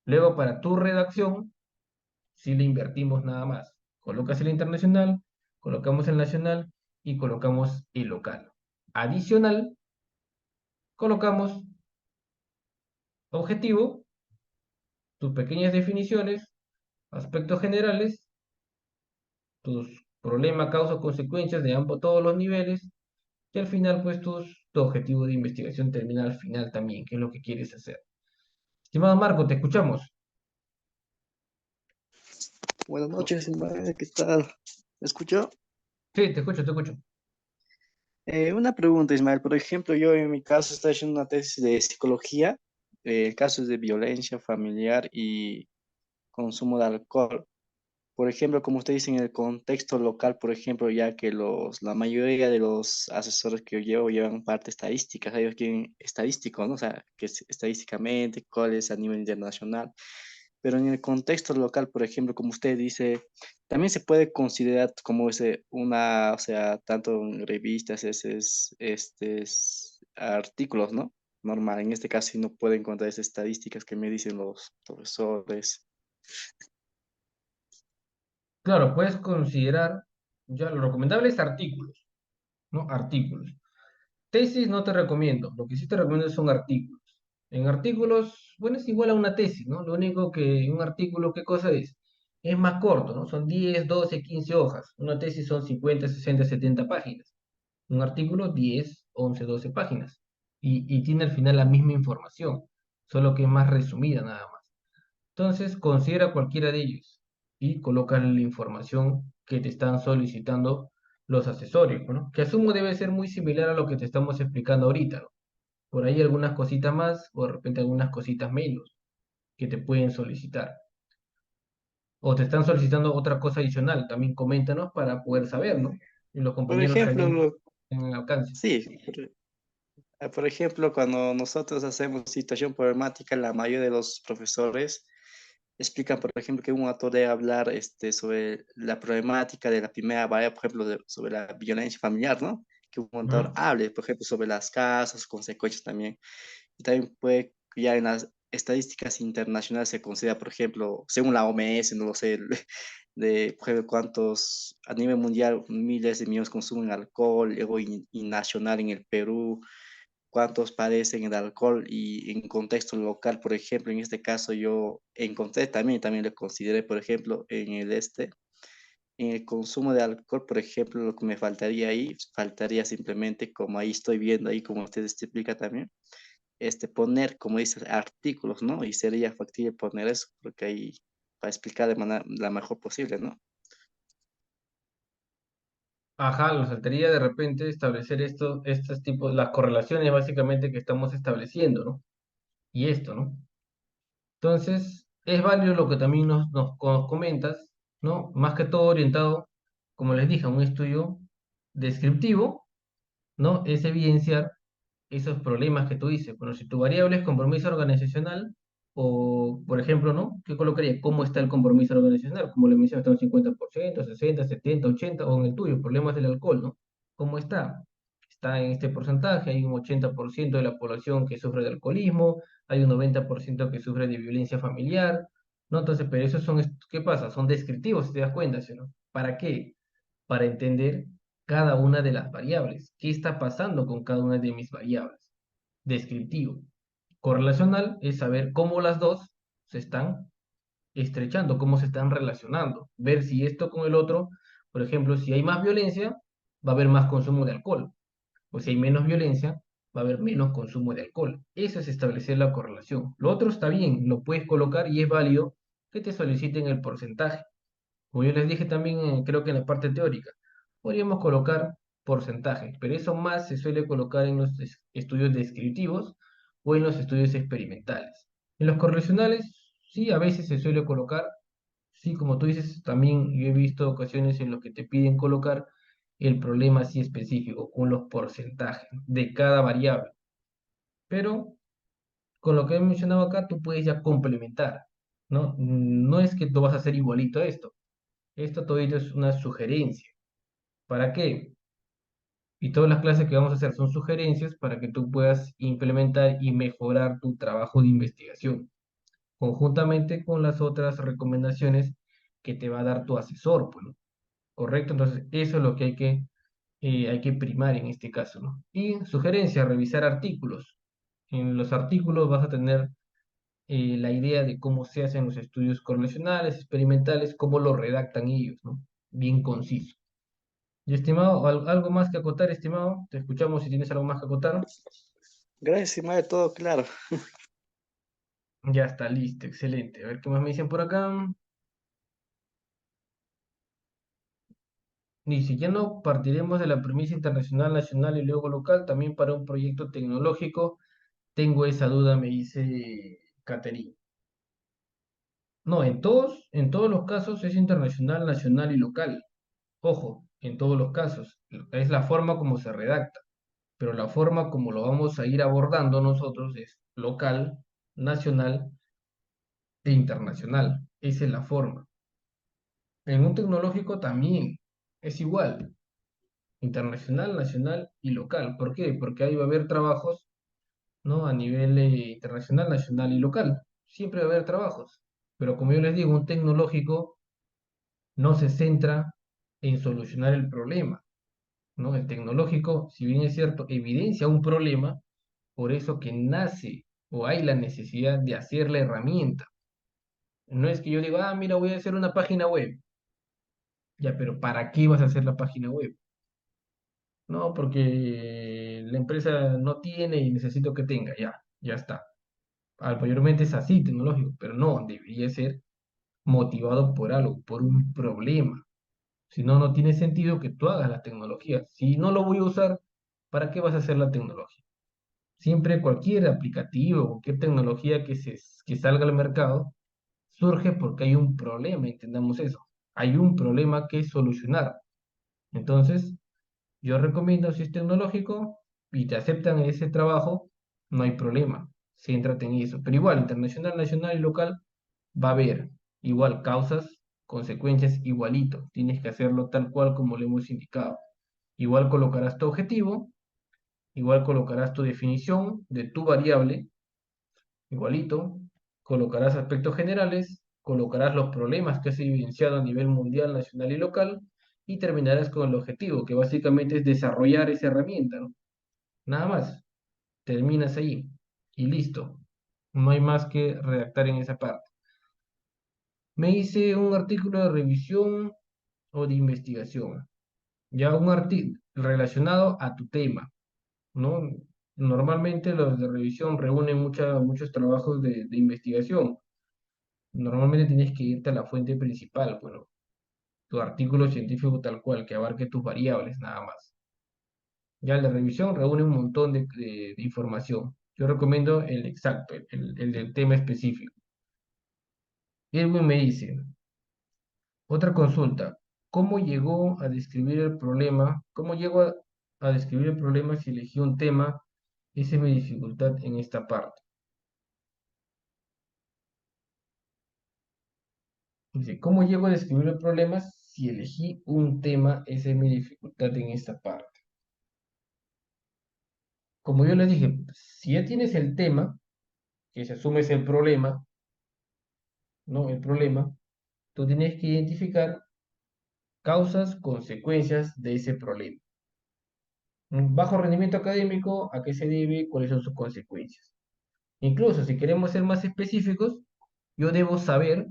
Luego, para tu redacción, si le invertimos nada más. Colocas el internacional, colocamos el nacional y colocamos el local. Adicional, colocamos objetivo, tus pequeñas definiciones, aspectos generales, tus problemas, causas, consecuencias de ambos, todos los niveles, y al final, pues tu objetivo de investigación termina al final también, que es lo que quieres hacer. Estimado Marco, te escuchamos. Buenas noches, Ismael, ¿qué tal? ¿Me escuchó? Sí, te escucho, te escucho. Una pregunta, Ismael. Por ejemplo, yo en mi caso estoy haciendo una tesis de psicología, casos de violencia familiar y consumo de alcohol. Por ejemplo, como usted dice, en el contexto local, por ejemplo, ya que la mayoría de los asesores que yo llevo llevan parte estadística, o sea, ellos quieren estadístico, ¿no? O sea, que es estadísticamente, cuál es a nivel internacional. Pero en el contexto local, por ejemplo, como usted dice, también se puede considerar como o sea, tanto en revistas, artículos, ¿no? Normal, en este caso sí no puedo encontrar esas estadísticas que me dicen los profesores. Claro, puedes considerar, ya lo recomendable es artículos, ¿no? Artículos. Tesis no te recomiendo, lo que sí te recomiendo son artículos. En artículos, bueno, es igual a una tesis, ¿no? Lo único que un artículo, ¿qué cosa es? Es más corto, ¿no? Son 10, 12, 15 hojas. Una tesis son 50, 60, 70 páginas. Un artículo, 10, 11, 12 páginas. Y tiene al final la misma información, solo que es más resumida nada más. Entonces, considera cualquiera de ellos y coloca la información que te están solicitando los accesorios, ¿no? Que asumo debe ser muy similar a lo que te estamos explicando ahorita, ¿no? Por ahí algunas cositas más o de repente algunas cositas menos que te pueden solicitar. O te están solicitando otra cosa adicional, también coméntanos para poder saber, ¿no? Y los Por compañeros ejemplo, también en alcance. sí, por ejemplo, cuando nosotros hacemos situación problemática, la mayoría de los profesores explican, por ejemplo, que un autor debe hablar sobre la problemática de la primera variable, por ejemplo, sobre la violencia familiar, ¿no? Que un autor Ujú. hable, por ejemplo, sobre las causas, consecuencias también. Y también puede, ya en las estadísticas internacionales se considera, por ejemplo, según la OMS, no lo sé, por ejemplo, cuántos a nivel mundial miles de millones consumen alcohol, luego y nacional en el Perú, cuántos padecen el alcohol y en contexto local, por ejemplo, en este caso yo encontré también lo consideré, por ejemplo, en el consumo de alcohol, por ejemplo, lo que me faltaría ahí, faltaría simplemente, como ahí estoy viendo, ahí como ustedes te explica también, poner, como dices, artículos, ¿no? Y sería factible poner eso, porque ahí, para explicar de manera la mejor posible, ¿no? Ajá, nos faltaría de repente establecer estos tipos, las correlaciones básicamente que estamos estableciendo, ¿no? Y esto, ¿no? Entonces, es válido lo que también nos comentas, ¿no? Más que todo orientado, como les dije, a un estudio descriptivo, ¿no? Es evidenciar esos problemas que tú dices. Bueno, si tu variable es compromiso organizacional, o por ejemplo, ¿no? ¿Qué colocaría? ¿Cómo está el compromiso organizacional? Como le mencioné, está un 50%, 60, 70, 80, o en el tuyo, problemas del alcohol, ¿no? ¿Cómo está? Está en este porcentaje, hay un 80% de la población que sufre de alcoholismo, hay un 90% que sufre de violencia familiar, ¿no? Entonces, pero esos son, ¿qué pasa? Son descriptivos, si te das cuenta, ¿sí, no? ¿Para qué? Para entender cada una de las variables. ¿Qué está pasando con cada una de mis variables? Descriptivo. Correlacional es saber cómo las dos se están estrechando, cómo se están relacionando. Ver si esto con el otro, por ejemplo, si hay más violencia, va a haber más consumo de alcohol. O si hay menos violencia, va a haber menos consumo de alcohol. Eso es establecer la correlación. Lo otro está bien, lo puedes colocar y es válido que te soliciten el porcentaje. Como yo les dije también, creo que en la parte teórica, podríamos colocar porcentajes, pero eso más se suele colocar en los estudios descriptivos o en los estudios experimentales. En los correlacionales, sí, a veces se suele colocar, sí, como tú dices, también yo he visto ocasiones en las que te piden colocar el problema así específico, con los porcentajes de cada variable. Pero con lo que he mencionado acá, tú puedes ya complementar, ¿no? No es que tú vas a hacer igualito a esto. Esto todito es una sugerencia. ¿Para qué? Y todas las clases que vamos a hacer son sugerencias para que tú puedas implementar y mejorar tu trabajo de investigación, conjuntamente con las otras recomendaciones que te va a dar tu asesor, pues, ¿no? ¿Correcto? Entonces, eso es lo que hay que primar en este caso, ¿no? Y sugerencia, revisar artículos. En los artículos vas a tener la idea de cómo se hacen los estudios correlacionales, experimentales, cómo lo redactan ellos, ¿no? Bien conciso. Y estimado, ¿algo más que acotar, estimado? Te escuchamos si tienes algo más que acotar. Gracias, Ismael, todo claro. Ya está listo, excelente. A ver qué más me dicen por acá. Dice, ya no partiremos de la premisa internacional, nacional y luego local, también para un proyecto tecnológico. Tengo esa duda, me dice Caterina. No, en todos los casos es internacional, nacional y local. Ojo, en todos los casos. Es la forma como se redacta, pero la forma como lo vamos a ir abordando nosotros es local, nacional e internacional. Esa es la forma. En un tecnológico también es igual, internacional, nacional y local. ¿Por qué? Porque ahí va a haber trabajos, ¿no? A nivel internacional, nacional y local. Siempre va a haber trabajos. Pero como yo les digo, un tecnológico no se centra en solucionar el problema, ¿no? El tecnológico, si bien es cierto, evidencia un problema, por eso que nace o hay la necesidad de hacer la herramienta. No es que yo diga, ah, mira, voy a hacer una página web. Ya, pero ¿para qué vas a hacer la página web? No, porque la empresa no tiene y necesito que tenga. Ya, ya está. Mayormente es así, tecnológico, pero no, debería ser motivado por algo, por un problema. Si no, no tiene sentido que tú hagas la tecnología. Si no lo voy a usar, ¿para qué vas a hacer la tecnología? Siempre cualquier aplicativo, cualquier tecnología que salga al mercado, surge porque hay un problema, entendamos eso. Hay un problema que solucionar. Entonces, yo recomiendo, si es tecnológico y te aceptan ese trabajo, no hay problema. Céntrate en eso. Pero igual, internacional, nacional y local, va a haber igual causas, consecuencias, igualito. Tienes que hacerlo tal cual como le hemos indicado. Igual colocarás tu objetivo, igual colocarás tu definición de tu variable, igualito. Colocarás aspectos generales, colocarás los problemas que has evidenciado a nivel mundial, nacional y local, y terminarás con el objetivo, que básicamente es desarrollar esa herramienta, ¿no? Nada más, terminas ahí y listo. No hay más que redactar en esa parte. Me hice un artículo de revisión o de investigación, ya un artículo relacionado a tu tema, ¿no? Normalmente los de revisión reúnen muchos trabajos de investigación. Normalmente tienes que irte a la fuente principal, bueno, tu artículo científico tal cual, que abarque tus variables, nada más. Ya la revisión reúne un montón de información. Yo recomiendo el exacto, el del tema específico. Irwin me dice, otra consulta, ¿cómo llegó a describir el problema? ¿Cómo llegó a describir el problema si elegí un tema? Esa es mi dificultad en esta parte. Dice, ¿cómo llego a describir el problema si elegí un tema? Esa es mi dificultad en esta parte. Como yo les dije, si ya tienes el tema, que se asume es el problema, ¿no? El problema, tú tienes que identificar causas, consecuencias de ese problema. Un bajo rendimiento académico, ¿a qué se debe? ¿Cuáles son sus consecuencias? Incluso si queremos ser más específicos, yo debo saber,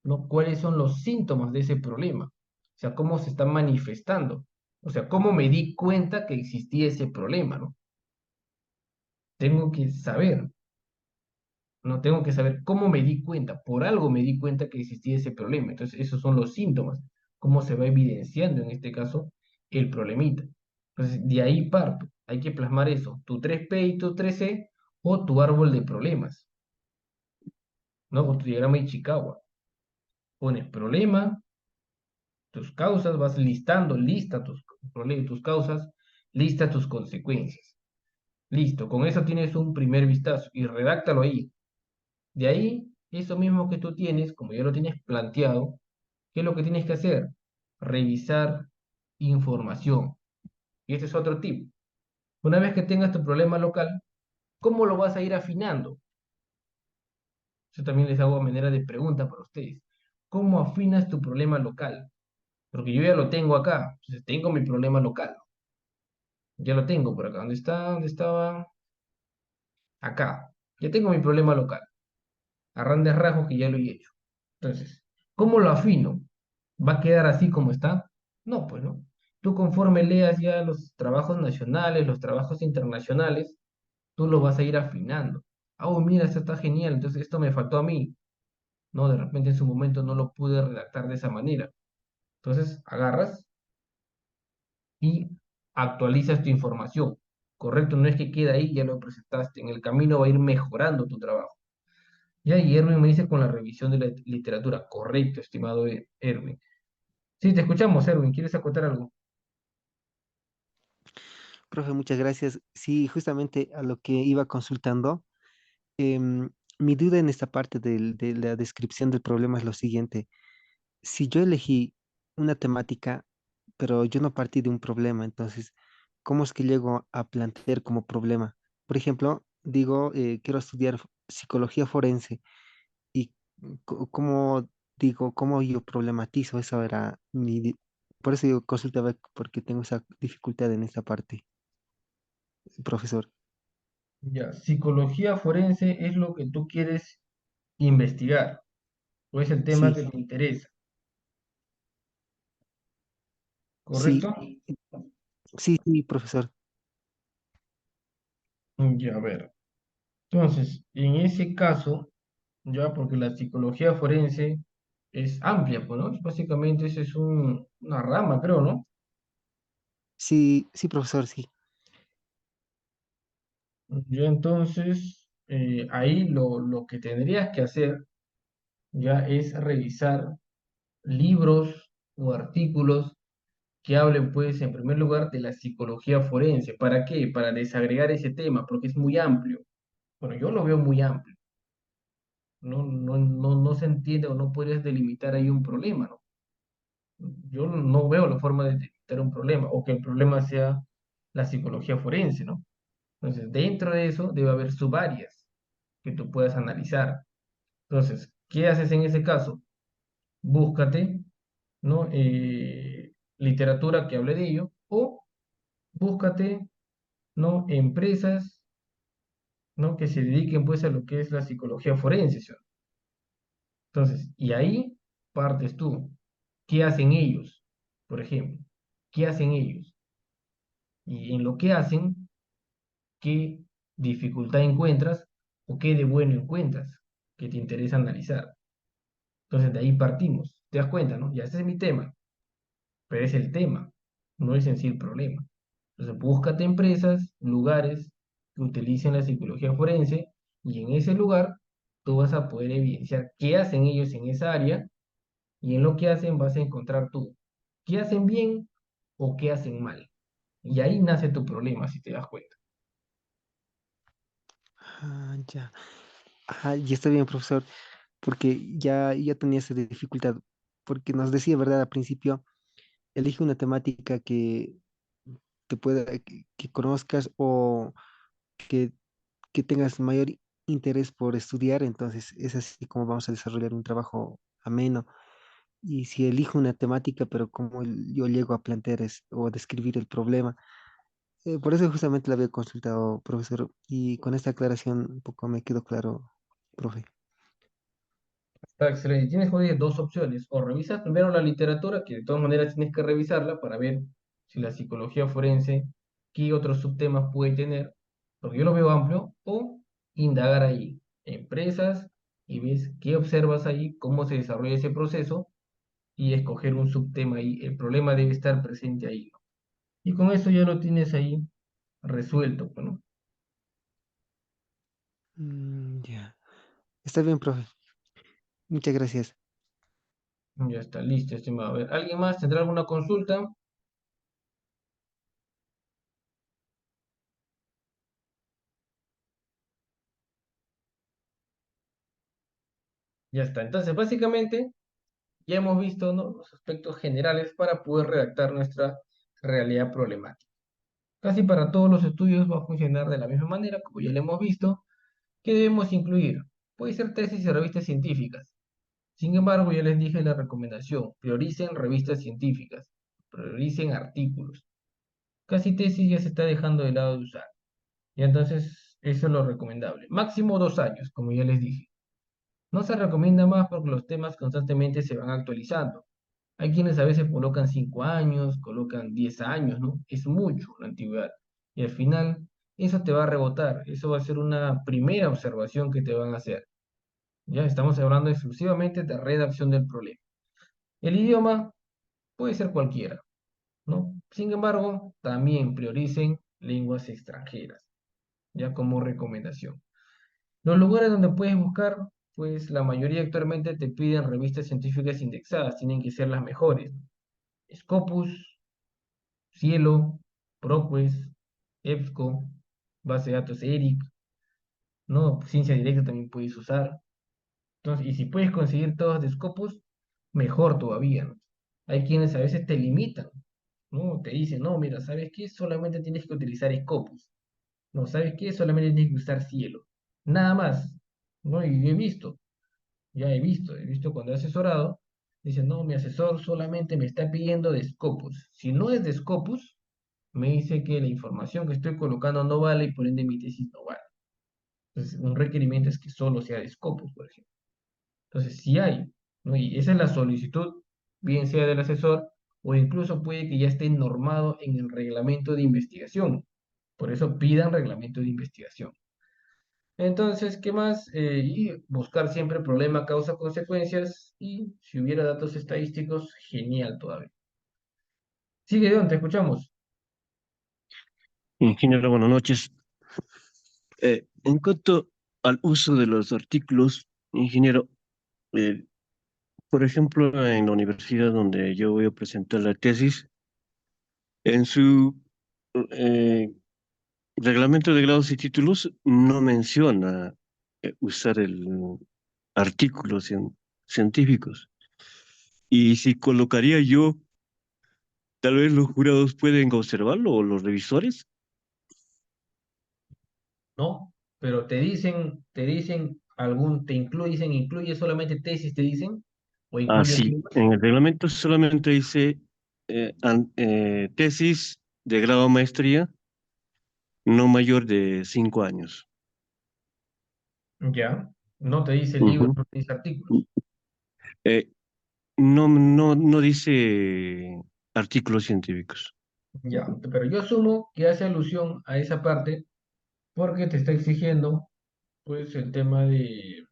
¿no? cuáles son los síntomas de ese problema. O sea, cómo se está manifestando. O sea, cómo me di cuenta que existía ese problema, ¿no? Tengo que saber, ¿no? Tengo que saber cómo me di cuenta. Por algo me di cuenta que existía ese problema. Entonces, esos son los síntomas. Cómo se va evidenciando, en este caso, el problemita. Entonces, de ahí parto. Hay que plasmar eso. Tu 3P y tu 3C o tu árbol de problemas, ¿no? O tu diagrama de Ichikawa. Pones problema, tus causas, vas listando, lista tus problemas, tus causas, lista tus consecuencias. Listo, con eso tienes un primer vistazo y redáctalo ahí. De ahí, eso mismo que tú tienes, como ya lo tienes planteado, ¿qué es lo que tienes que hacer? Revisar información. Y este es otro tip. Una vez que tengas tu problema local, ¿cómo lo vas a ir afinando? Yo también les hago a manera de pregunta para ustedes. ¿Cómo afinas tu problema local? Porque yo ya lo tengo acá. Entonces tengo mi problema local. Ya lo tengo por acá. ¿Dónde está? ¿Dónde estaba? Acá. Ya tengo mi problema local. A grandes rasgos que ya lo he hecho. Entonces, ¿cómo lo afino? ¿Va a quedar así como está? No, pues no. Tú conforme leas ya los trabajos nacionales, los trabajos internacionales, tú lo vas a ir afinando. Ah, oh, mira, esto está genial, entonces esto me faltó a mí. No, de repente en su momento no lo pude redactar de esa manera. Entonces, agarras y actualizas tu información. Correcto, no es que quede ahí, ya lo presentaste. En el camino va a ir mejorando tu trabajo. Ya, y Erwin me dice con la revisión de la literatura. Correcto, estimado Erwin. Sí, te escuchamos, Erwin. ¿Quieres acotar algo? Profe, muchas gracias. Sí, justamente a lo que iba consultando, em, mi duda en esta parte de la descripción del problema es lo siguiente. Si yo elegí una temática, pero yo no partí de un problema, entonces, ¿cómo es que llego a plantear como problema? Por ejemplo, digo, quiero estudiar psicología forense y cómo digo, cómo yo problematizo, eso era por eso yo consultaba porque tengo esa dificultad en esta parte, profesor. Ya, psicología forense es lo que tú quieres investigar o es el tema Sí, que te interesa, sí, ¿correcto? sí, sí, profesor. Ya, a ver. Entonces, en ese caso, ya, porque la psicología forense es amplia, pues, ¿no? Básicamente, esa es una rama, creo, ¿no? Sí, sí, profesor, sí. Ya, entonces, ahí lo que tendrías que hacer ya es revisar libros o artículos que hablen, pues, en primer lugar, de la psicología forense. ¿Para qué? Para desagregar ese tema, porque es muy amplio. Bueno, yo lo veo muy amplio. No se entiende o no podrías delimitar ahí un problema, ¿no? Yo no veo la forma de delimitar un problema o que el problema sea la psicología forense, ¿no? Entonces, dentro de eso debe haber subáreas que tú puedas analizar. Entonces, ¿qué haces en ese caso? Búscate, ¿no? Literatura que hable de ello o búscate, ¿no? Empresas, ¿no? Que se dediquen pues a lo que es la psicología forense, ¿sí? Entonces, y ahí partes tú. ¿Qué hacen ellos? Por ejemplo, ¿qué hacen ellos? Y en lo que hacen, ¿qué dificultad encuentras o qué de bueno encuentras que te interesa analizar? Entonces, de ahí partimos. ¿Te das cuenta, no? Ya ese es mi tema, pero es el tema, no es en sí el problema. Entonces, búscate empresas, lugares que utilicen la psicología forense y en ese lugar tú vas a poder evidenciar qué hacen ellos en esa área y en lo que hacen vas a encontrar tú qué hacen bien o qué hacen mal. Y ahí nace tu problema, si te das cuenta. Ah, ya. Ah, y está bien, profesor, porque ya tenía esa dificultad, porque nos decía, ¿verdad? Al principio, elige una temática que te pueda, que conozcas o que, que tengas mayor interés por estudiar, entonces es así como vamos a desarrollar un trabajo ameno. Y si elijo una temática, pero como yo llego a plantear o describir el problema, por eso justamente la había consultado, profesor, y con esta aclaración un poco me quedó claro, profe. Está excelente. Tienes, Jorge, dos opciones. O revisas primero la literatura, que de todas maneras tienes que revisarla para ver si la psicología forense, qué otros subtemas puede tener, porque yo lo veo amplio, o indagar ahí empresas y ves qué observas ahí, cómo se desarrolla ese proceso y escoger un subtema ahí. El problema debe estar presente ahí, ¿no? Y con eso ya lo tienes ahí resuelto, pues, ¿no? Ya. Está bien, profe. Muchas gracias. Ya está listo, estimado. A ver, ¿alguien más tendrá alguna consulta? Ya está. Entonces, básicamente, ya hemos visto, ¿no?, los aspectos generales para poder redactar nuestra realidad problemática. Casi para todos los estudios va a funcionar de la misma manera, como ya lo hemos visto, que debemos incluir. Puede ser tesis y revistas científicas. Sin embargo, ya les dije la recomendación, prioricen revistas científicas, prioricen artículos. Casi tesis ya se está dejando de lado de usar. Y entonces, eso es lo recomendable. Máximo 2 años, como ya les dije. No se recomienda más porque los temas constantemente se van actualizando. Hay quienes a veces colocan 5 años, colocan 10 años, ¿no? Es mucho la antigüedad. Y al final, eso te va a rebotar. Eso va a ser una primera observación que te van a hacer. Ya estamos hablando exclusivamente de redacción del problema. El idioma puede ser cualquiera, ¿no? Sin embargo, también prioricen lenguas extranjeras, ya como recomendación. Los lugares donde puedes buscar, pues la mayoría actualmente te piden revistas científicas indexadas, tienen que ser las mejores. Scopus, Cielo, ProQuest, EBSCO, base de datos ERIC, ¿no? Ciencia Directa también puedes usar. Entonces, y si puedes conseguir todos de Scopus, mejor todavía, ¿no? Hay quienes a veces te limitan, ¿no? Te dicen, no, mira, ¿sabes qué? Solamente tienes que utilizar Scopus. No, ¿sabes qué? Solamente tienes que usar Cielo. Nada más, ¿no? Y ya he visto cuando he asesorado, dicen, no, mi asesor solamente me está pidiendo de Scopus. Si no es de Scopus, me dice que la información que estoy colocando no vale y por ende mi tesis no vale. Entonces, un requerimiento es que solo sea de Scopus, por ejemplo. Entonces, si hay, ¿no? Y esa es la solicitud, bien sea del asesor o incluso puede que ya esté normado en el reglamento de investigación. Por eso pidan reglamento de investigación. Entonces, ¿qué más? Y buscar siempre problema, causa, consecuencias y si hubiera datos estadísticos, genial todavía. Sigue, Don, te escuchamos. Ingeniero, buenas noches. En cuanto al uso de los artículos, ingeniero, eh, por ejemplo, en la universidad donde yo voy a presentar la tesis, en su eh, reglamento de grados y títulos no menciona usar el artículos científicos. Y si colocaría yo, tal vez los jurados pueden observarlo o los revisores. ¿No? Pero te dicen incluye solamente tesis, te dicen, o Ah, incluye sí, algo más. en el reglamento solamente dice tesis de grado maestría no mayor de 5 años. Ya, no te dice libros, Ujú. no te dice artículos. Eh, no dice artículos científicos. Ya, pero yo asumo que hace alusión a esa parte porque te está exigiendo, pues, el tema de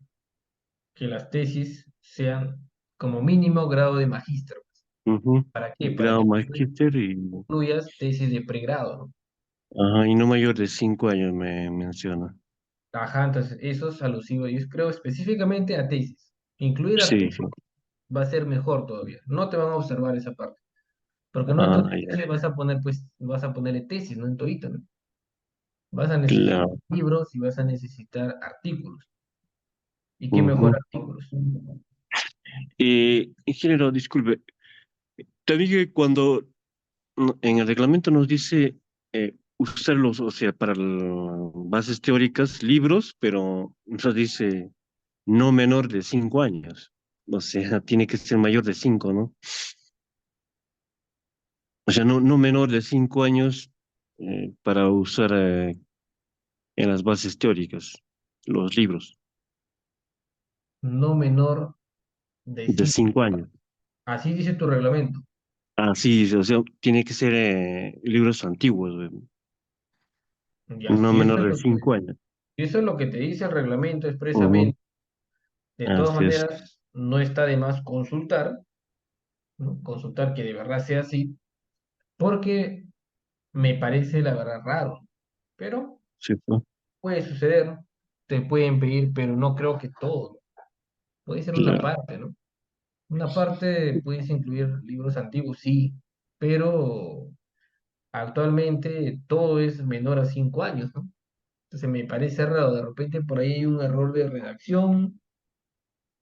que las tesis sean como mínimo grado de magíster. Ujú. ¿Para qué? Para Grado que magíster incluyas tesis de pregrado, ¿no? ajá, y no mayor de 5 años me menciona. Ajá, entonces eso es alusivo, yo creo específicamente a tesis. Incluir Sí, sí. artículos va a ser mejor todavía. No te van a observar esa parte. Porque no en Ah, tu ya, tesis vas a poner, pues, vas a ponerle tesis, no en todito, ¿no? Vas a necesitar claro. libros y vas a necesitar artículos. ¿Y qué mejor Ujú. artículos? Ingeniero, disculpe, te dije cuando en el reglamento nos dice usarlos, o sea, para bases teóricas, libros, pero nos dice no menor de 5 años. O sea, tiene que ser mayor de 5, ¿no? O sea, no menor de 5 años para usar en las bases teóricas, los libros No menor de de 5. 5 años. Así dice tu reglamento. Ah, sí, o sea, tiene que ser libros antiguos, Ya, no si eso menor es de lo que, 5 años. si eso es lo que te dice el reglamento Ujú. expresamente, de todas Así es, maneras, no está de más consultar, ¿no? Consultar que de verdad sea así, porque me parece la verdad raro, pero sí, pues, puede suceder, te pueden pedir, pero no creo que todo, puede ser una claro. parte, ¿no? Una parte puedes incluir libros antiguos, sí, pero actualmente todo es menor a 5 años, ¿no? Entonces me parece raro, de repente por ahí hay un error de redacción,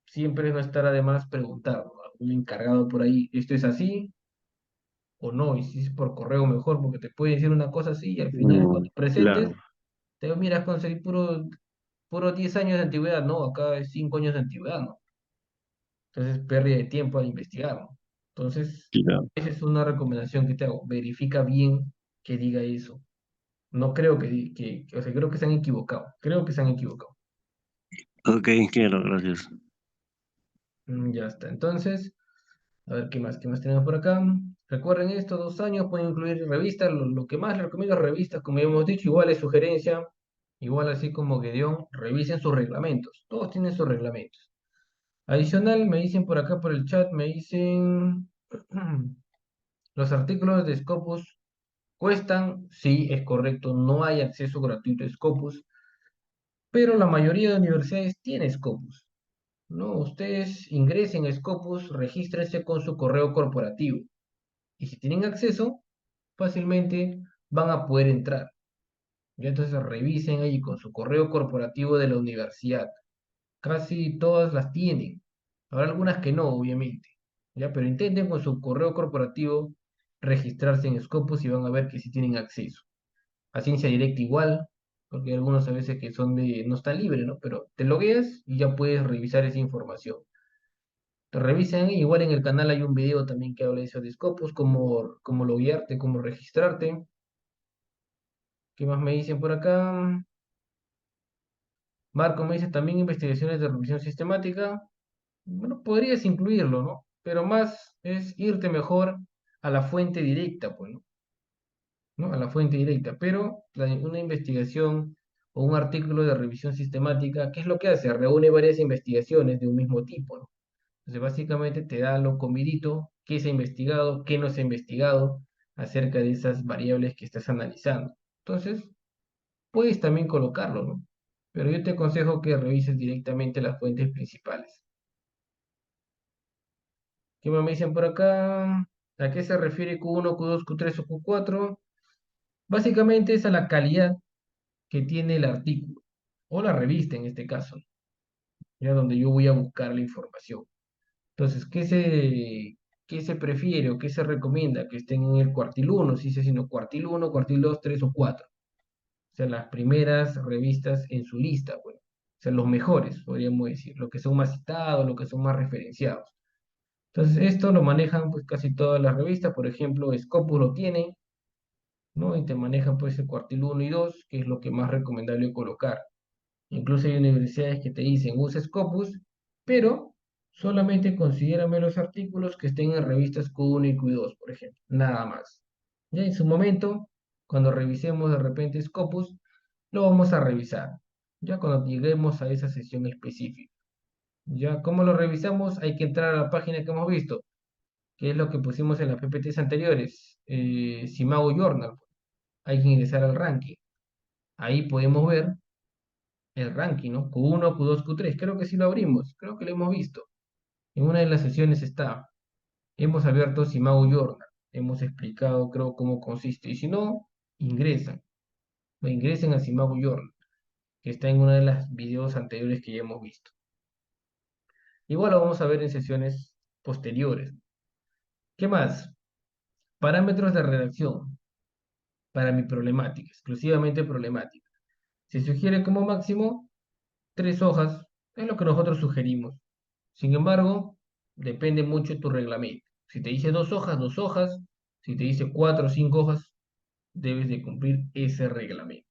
siempre no estará de más preguntar, ¿no? Algún encargado por ahí, ¿esto es así o no? Y si es por correo mejor, porque te puede decir una cosa así y al final cuando presentes, Claro, te digo, mira, has conseguido puro 10 años de antigüedad, no, acá es 5 años de antigüedad, ¿no? Entonces pérdida de tiempo al investigar, ¿no? Entonces, claro. esa es una recomendación que te hago, verifica bien que diga eso. No creo o sea, creo que se han equivocado, creo que se han equivocado. Ok, quiero, gracias. Ya está, entonces... A ver, qué más tenemos por acá? Recuerden esto, 2 años, pueden incluir revistas. Lo que más les recomiendo es revistas, como ya hemos dicho, igual es sugerencia, igual así como Gedeón, revisen sus reglamentos. Todos tienen sus reglamentos. Adicional, me dicen por acá por el chat, me dicen, los artículos de Scopus cuestan, sí, es correcto, no hay acceso gratuito a Scopus, pero la mayoría de universidades tiene Scopus. ¿No? Ustedes ingresen a Scopus, regístrense con su correo corporativo. Y si tienen acceso, fácilmente van a poder entrar. Ya entonces revisen ahí con su correo corporativo de la universidad. Casi todas las tienen. Habrá algunas que no, obviamente. Ya, pero intenten con su correo corporativo registrarse en Scopus y van a ver que sí tienen acceso. A ciencia directa igual, porque hay algunos a veces que son de, no está libre, ¿no? Pero te logueas y ya puedes revisar esa información. Te revisen, igual en el canal hay un video también que habla de eso de Scopus, cómo loguearte, cómo registrarte. ¿Qué más me dicen por acá? Marco me dice también investigaciones de revisión sistemática. Bueno, podrías incluirlo, ¿no? Pero más es irte mejor a la fuente directa, pues, ¿no? ¿No? A la fuente directa. Pero una investigación o un artículo de revisión sistemática, ¿qué es lo que hace? Reúne varias investigaciones de un mismo tipo, ¿no? Entonces, básicamente te da lo comidito, qué se ha investigado, qué no se ha investigado acerca de esas variables que estás analizando. Entonces, puedes también colocarlo, ¿no? Pero yo te aconsejo que revises directamente las fuentes principales. ¿Qué más me dicen por acá? ¿A qué se refiere Q1, Q2, Q3 o Q4? Básicamente es a la calidad que tiene el artículo, o la revista en este caso, ya donde yo voy a buscar la información. Entonces, ¿qué se prefiere o qué se recomienda? Que estén en el cuartil 1, si se sino cuartil 1, cuartil 2, 3 o 4. O sea, las primeras revistas en su lista, bueno. O sea, los mejores, podríamos decir, los que son más citados, los que son más referenciados. Entonces, esto lo manejan pues casi todas las revistas, por ejemplo, Scopus lo tiene, ¿no? Y te manejan pues el cuartil 1 y 2, que es lo que más recomendable colocar. Incluso hay universidades que te dicen, usa Scopus, pero solamente considérame los artículos que estén en revistas Q1 y Q2, por ejemplo, nada más. Ya en su momento, cuando revisemos de repente Scopus, lo vamos a revisar, ya cuando lleguemos a esa sesión específica. Ya, ¿cómo lo revisamos? Hay que entrar a la página que hemos visto, que es lo que pusimos en las PPTs anteriores, Simago Journal. Hay que ingresar al ranking. Ahí podemos ver el ranking, ¿no? Q1, Q2, Q3. Creo que sí lo abrimos, creo que lo hemos visto. En una de las sesiones está. Hemos abierto Simago Journal. Hemos explicado, creo, cómo consiste. Y si no, ingresan. Ingresen a Simago Journal, que está en una de las videos anteriores que ya hemos visto. Igual lo vamos a ver en sesiones posteriores. ¿Qué más? Parámetros de redacción para mi problemática, exclusivamente problemática. Se sugiere como máximo 3 hojas, es lo que nosotros sugerimos. Sin embargo, depende mucho de tu reglamento. Si te dice 2 hojas, 2 hojas. Si te dice 4 o 5 hojas, debes de cumplir ese reglamento.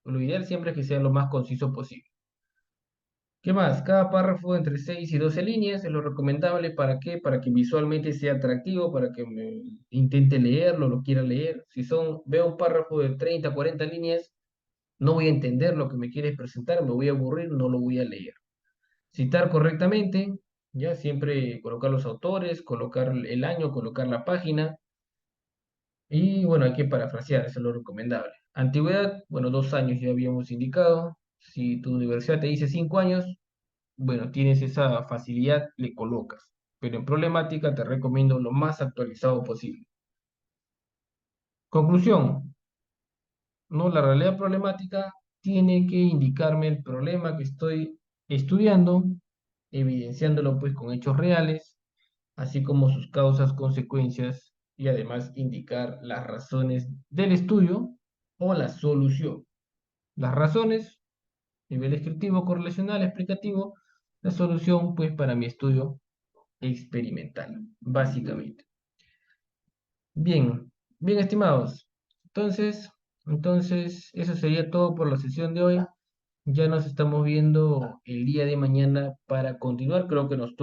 Lo ideal siempre es que sea lo más conciso posible. ¿Qué más? Cada párrafo entre 6 y 12 líneas es lo recomendable. ¿Para qué? Para que visualmente sea atractivo, para que me intente leerlo, lo quiera leer. Si veo un párrafo de 30, 40 líneas, no voy a entender lo que me quieres presentar, me voy a aburrir, no lo voy a leer. Citar correctamente, ya siempre colocar los autores, colocar el año, colocar la página. Y bueno, hay que parafrasear, eso es lo recomendable. Antigüedad, bueno, 2 años ya habíamos indicado. Si tu universidad te dice 5 años, bueno, tienes esa facilidad, le colocas. Pero en problemática te recomiendo lo más actualizado posible. Conclusión, ¿no? La realidad problemática tiene que indicarme el problema que estoy estudiando, evidenciándolo pues con hechos reales, así como sus causas, consecuencias y además indicar las razones del estudio o la solución. Las razones, nivel descriptivo, correlacional, explicativo, la solución pues para mi estudio experimental, básicamente. Bien, bien estimados. Entonces, eso sería todo por la sesión de hoy. Ya nos estamos viendo el día de mañana para continuar. Creo que nos